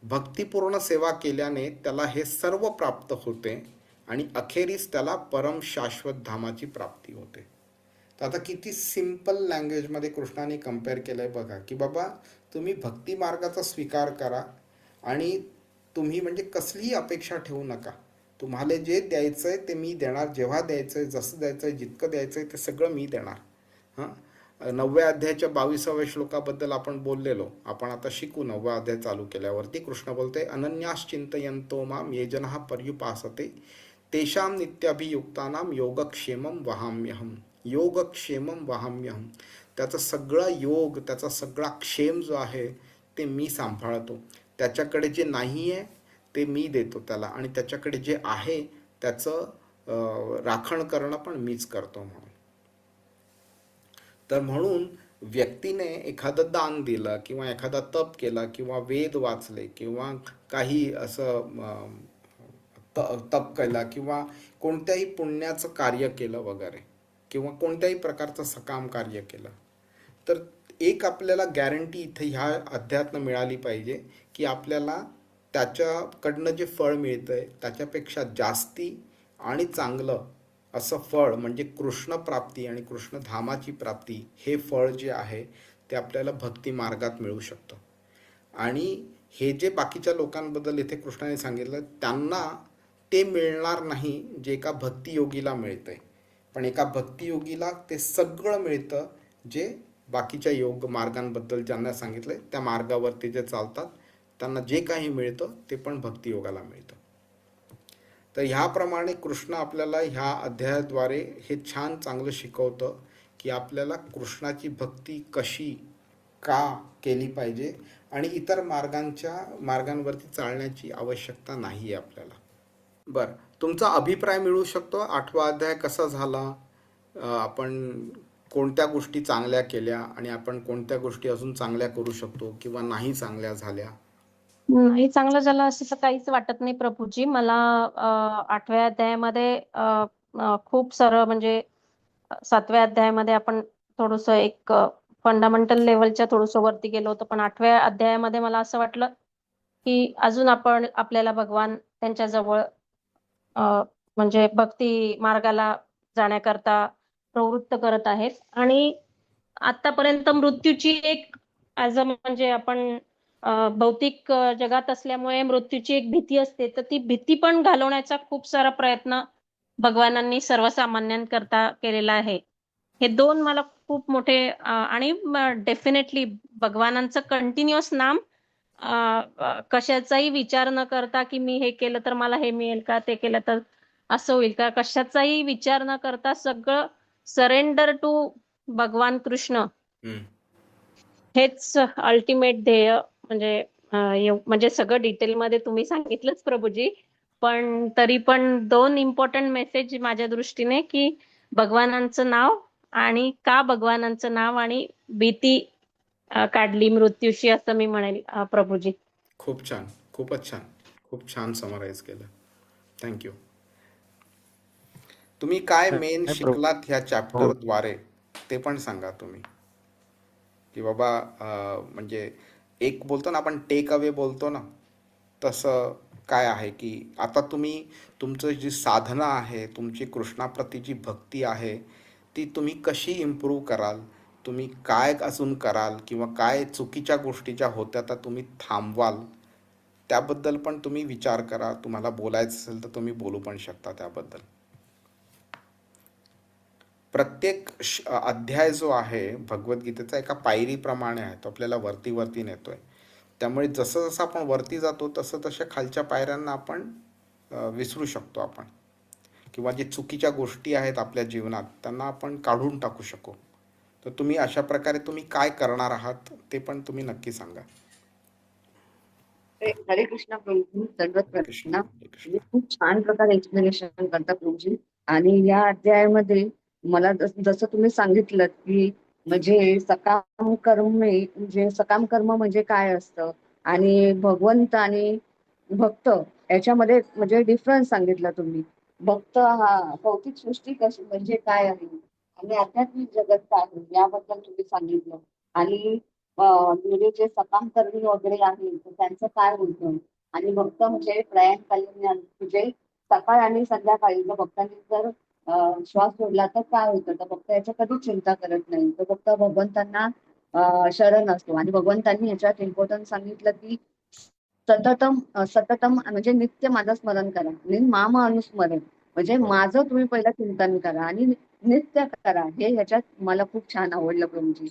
भक्तिपूर्ण सेवा केल्याने त्याला हे सर्व प्राप्त होते आणि अखेरीस त्याला परम शाश्वत धामाची प्राप्ती होते. तर आता किती सिंपल लँग्वेजमध्ये कृष्णाने कंपेअर केलं आहे बघा, की बाबा तुम्ही भक्ती मार्गाचा स्वीकार करा आणि तुम्ही म्हणजे कसलीही अपेक्षा ठेवू नका. तुम्हाला जे द्यायचं आहे ते मी देणार, जेव्हा द्यायचं आहे, जसं द्यायचं आहे, जितकं द्यायचं आहे ते सगळं मी देणार. हां, 9व्या अध्यायाच्या 22व्या श्लोकाबद्दल आपण बोललेलो. आपण आता शिकू. 9वा अध्याय चालू केल्यावरती कृष्ण बोलते, अनन्याश्चिंतयन्तो माम ये जनः पर्युपासते तेषां नित्याभियुक्तानां योगक्षेमं वहाम्यहम. योगक्षेमं वहाम्यहम. त्याचा सगळा योग, त्याचा सगळा क्षेम जो आहे ते मी सांभाळतो. त्याच्याकडे जे नाही आहे ते मी देतो त्याला, आणि त्याच्याकडे जे आहे त्याचं राखण करणं पण मीच करतो म्हणून. तर म्हणून व्यक्तीने एखादं दान दिलं किंवा एखादा तप केला किंवा वेद वाचले किंवा काही असं तप केला किंवा कोणत्याही पुण्याचं कार्य केलं वगैरे किंवा कोणत्याही प्रकारचं सकाम कार्य केलं, तर एक आपल्याला गॅरंटी इथे ह्या अध्यायातनं मिळाली पाहिजे की आपल्याला त्याच्याकडनं जे फळ मिळतंय त्याच्यापेक्षा जास्ती आणि चांगलं असं फळ म्हणजे कृष्ण प्राप्ती आणि कृष्ण धामाची प्राप्ती, हे फळ जे आहे ते आपल्याला भक्ती मार्गात मिळू शकतं. आणि हे जे बाकीच्या लोकांबद्दल इथे कृष्णाने सांगितलं त्यांना ते मिळणार नाही जे एका भक्तियोगीला मिळतंय. पण एका भक्तियोगीला ते सगळं मिळतं जे बाकीच्या योग मार्गांबद्दल ज्यांना सांगितलंय त्या मार्गावरती जे चालतात त्यांना जे काही मिळतं ते पण भक्तियोगाला मिळतं. तर ह्याप्रमाणे कृष्ण आपल्याला ह्या अध्यायाद्वारे हे छान चांगलं शिकवतं की आपल्याला कृष्णाची भक्ती कशी का केली पाहिजे आणि इतर मार्गांवरती चालण्याची आवश्यकता नाही आहे आपल्याला. बरं, तुमचा अभिप्राय मिळू शकतो 8वा अध्याय कसा झाला, आपण कोणत्या गोष्टी चांगल्या केल्या आणि आपण कोणत्या गोष्टी अजून चांगल्या करू शकतो किंवा नाही चांगल्या झाल्या. नाही चांगलं झालं असं तर काहीच वाटत नाही प्रभूजी. मला 8व्या अध्यायामध्ये खूप सारं म्हणजे 7व्या अध्यायामध्ये आपण थोडंसं एक फंडामेंटल लेवलच्या थोडंसं वरती गेलो होतो, पण 8व्या अध्यायामध्ये मला असं वाटलं की अजून आपल्याला भगवान त्यांच्याजवळ म्हणजे भक्ती मार्गाला जाण्याकरता प्रवृत्त करत आहेत. आणि आतापर्यंत मृत्यूची एक म्हणजे आपण भौतिक जगात असल्यामुळे मृत्यूची एक भीती असते, तर ती भीती पण घालवण्याचा खूप सारा प्रयत्न भगवानांनी सर्वसामान्यांकरता केलेला आहे. हे 2 मला खूप मोठे आणि डेफिनेटली भगवानांचं कंटिन्युअस नाम कशाचाही विचार न करता की मी हे केलं तर मला हे मिळेल का, ते केलं तर असं होईल का, कशाचाही विचार न करता सगळं सरेंडर टू भगवान कृष्ण हेच अल्टिमेट ध्येय. म्हणजे सगळं डिटेलमध्ये तुम्ही सांगितलंच प्रभूजी, पण तरी पण 2 इम्पॉर्टंट मेसेज माझ्या दृष्टीने की भगवानांचं नाव आणि का भगवानांचं नाव आणि भीती काढली मृत्यूशी असं मी म्हणेल प्रभूजी. खूप छान, खूपच छान, खूप छान समराईज केलं. थँक्यू. तुम्ही काय मेन शिकलात ह्या चॅप्टरद्वारे ते पण सांगा तुम्ही, की बाबा म्हणजे एक बोलतो ना आपण टेक अवे बोलतो ना, तसं काय आहे की आता तुम्ही तुमचं जी साधना आहे, तुमची कृष्णाप्रती जी भक्ती आहे ती तुम्ही कशी इम्प्रूव्ह कराल, तुम्ही काय अजून कराल, किंवा काय चुकीच्या गोष्टी ज्या होत्या त्या तुम्ही थांबवाल, त्याबद्दल पण तुम्ही विचार करा. तुम्हाला बोलायचं असेल तर तुम्ही बोलू पण शकता त्याबद्दल. प्रत्येक अध्याय जो आहे भगवद्गीतेचा एका पायरीप्रमाणे आहे, तो आपल्याला वरती वरती नेतोय. त्यामुळे जसं जसं आपण वरती जातो तसं तशा खालच्या पायऱ्यांना आपण विसरू शकतो आपण, किंवा जे चुकीच्या गोष्टी आहेत आपल्या जीवनात त्यांना आपण काढून टाकू शकू. तर तुम्ही अशा प्रकारे तुम्ही काय करणार आहात ते पण तुम्ही नक्की सांगा. हरे कृष्णा प्रभू, दंडवत कृष्ण प्रणाम. हरे कृष्ण. तुम्ही खूप छान प्रकारे एक्सप्लेनेशन करता प्रभूजी. आणि या अध्यायामध्ये मला जसं तुम्ही सांगितलं की म्हणजे सकाम कर्म म्हणजे काय असतं, आणि भगवंत आणि भक्त याच्यामध्ये म्हणजे डिफरन्स सांगितला तुम्ही. भक्त हा भौतिक सृष्टी कशी म्हणजे काय आहे आणि आध्यात्मिक जगत काय आहे याबद्दल तुम्ही सांगितलं. आणि म्हणजे जे सकाम कर्मी वगैरे आहे तर त्यांचं काय होतं, आणि भक्त म्हणजे प्रयाणकालीन म्हणजे सकाळ आणि संध्याकाळी जर भक्तांनी जर श्वास सोडला तर काय होतं, तर भक्त याच्या कधीच चिंता करत नाही. तर फक्त भगवंतांना शरण असतो. आणि भगवंतांनी याच्यात इम्पॉर्टन्स सांगितलं की सततम म्हणजे नित्य माझं स्मरण करा, माम अनुस्मरण म्हणजे माझं तुम्ही पहिला चिंतन करा आणि नित्य करा. हे ह्याच्यात मला खूप छान आवडलं प्रभूजी.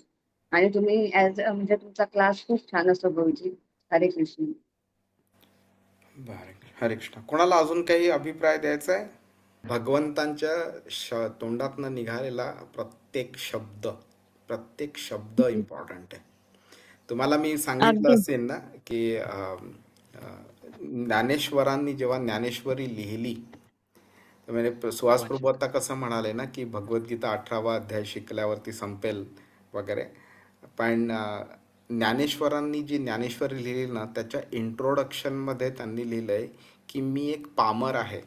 आणि तुम्ही म्हणजे तुमचा क्लास खूप छान असतो प्रभूजी. हरे कृष्ण. हरे कृष्ण. कोणाला अजून काही अभिप्राय द्यायचा आहे? भगवंतांच्या तोंडातनं निघालेला प्रत्येक शब्द इम्पॉर्टंट आहे. तुम्हाला मी सांगितलं अगदी असेल ना की ज्ञानेश्वरांनी जेव्हा ज्ञानेश्वरी लिहिली, म्हणजे सुहास प्रभू आता कसं म्हणाले ना की भगवद्गीता 18वा अध्याय शिकल्यावरती संपेल वगैरे, पण ज्ञानेश्वरांनी जी ज्ञानेश्वरी लिहिली ना त्याच्या इंट्रोडक्शनमध्ये त्यांनी लिहिलंय की मी एक पामर आहे,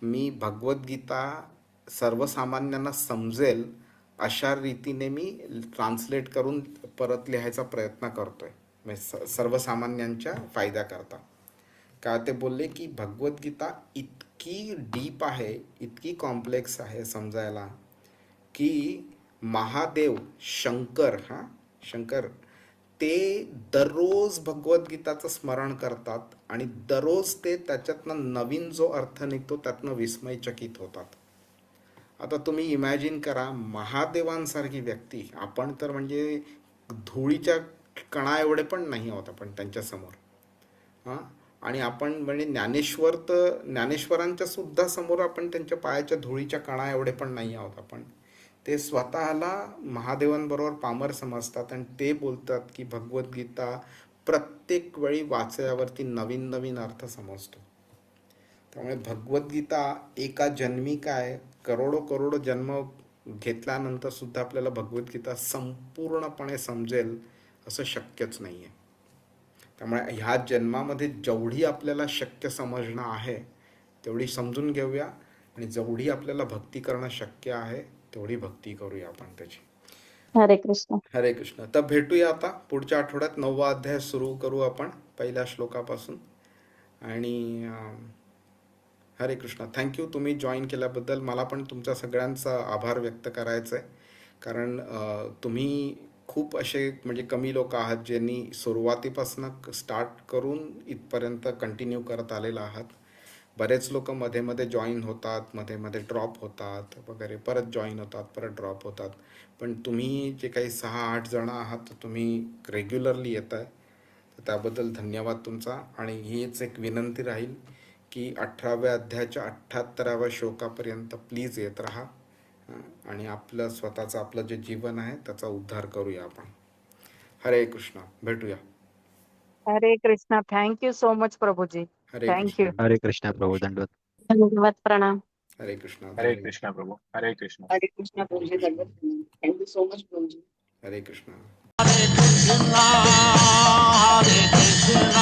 मी भगवद्गीता सर्वसामान्यांना समजेल अशा रीतीने मी ट्रान्सलेट करून परत लिहायचा प्रयत्न करतोय, म्हणजे सर्वसामान्यांच्या फायद्याकरता. का ते बोलले की भगवद्गीता इतकी डीप आहे, इतकी कॉम्प्लेक्स आहे समजायला, की महादेव शंकर ते दररोज भगवद्गीताचं स्मरण करतात आणि दररोज ते त्याच्यातनं नवीन जो अर्थ निघतो त्यातनं विस्मयचकित होतात. आता तुम्ही इमॅजिन करा, महादेवांसारखी व्यक्ती, आपण तर म्हणजे धुळीच्या कणा एवढे पण नाही आहोत आपण त्यांच्यासमोर, आणि आपण म्हणजे ज्ञानेश्वरांच्या सुद्धा समोर आपण त्यांच्या पायाच्या धुळीच्या कणा एवढे पण नाही आहोत आपण. ते स्वतःला महादेवांबरोबर पामर समजतात आणि ते बोलतात की भगवद्गीता प्रत्येक वेळी वाचल्यावरती नवीन नवीन अर्थ समजतो. त्यामुळे भगवद्गीता एका जन्मी काय करोडो जन्म घेतल्यानंतर सुद्धा आपल्याला भगवद्गीता संपूर्णपणे समजेल असं शक्यच नाही आहे. त्यामुळे ह्या जन्मामध्ये जेवढी आपल्याला शक्य समजणं आहे तेवढी समजून घेऊया, आणि जेवढी आपल्याला भक्ती करणं शक्य आहे तेवढी भक्ती करूया आपण त्याची. हरे कृष्ण. हरे कृष्ण. तर भेटूया आता पुढच्या आठवड्यात 9वा अध्याय सुरू करू आपण पहिल्या श्लोकापासून. आणि हरे कृष्ण. थँक्यू तुम्ही जॉईन केल्याबद्दल. मला पण तुमच्या सगळ्यांचा आभार व्यक्त करायचा आहे, कारण तुम्ही खूप असे म्हणजे कमी लोक आहात ज्यांनी सुरुवातीपासून स्टार्ट करून इथपर्यंत कंटिन्यू करत आलेला आहात. बरेच लोक मध्ये मध्ये जॉईन होतात, मध्ये मध्ये ड्रॉप होतात वगैरे, परत जॉईन होतात, परत ड्रॉप होतात. पण तुम्ही जे काही 6-8 जण आहात तुम्ही रेग्युलरली येत आहे, तर त्याबद्दल धन्यवाद तुमचा. आणि हीच एक विनंती राहील की 18व्या अध्यायाच्या 78व्या श्लोकापर्यंत प्लीज येत राहा, आणि आपलं स्वतःचं आपलं जे जीवन आहे त्याचा उद्धार करूया आपण. हरे कृष्ण. भेटूया. हरे Krishna. Thank you so much Prabhuji. हरे थँक्यू. कृष्ण. हरे कृष्णा प्रभू, दंडवत. धन्यवाद. प्रणाम. हरे कृष्ण. हरे धन्यवाद. कृष्णा प्रभू. हरे कृष्णा. हरे कृष्ण प्रभूजी. दंडवत. Thank you so much Prabhuji. हरे Krishna. Hare Krishna, Hare Krishna,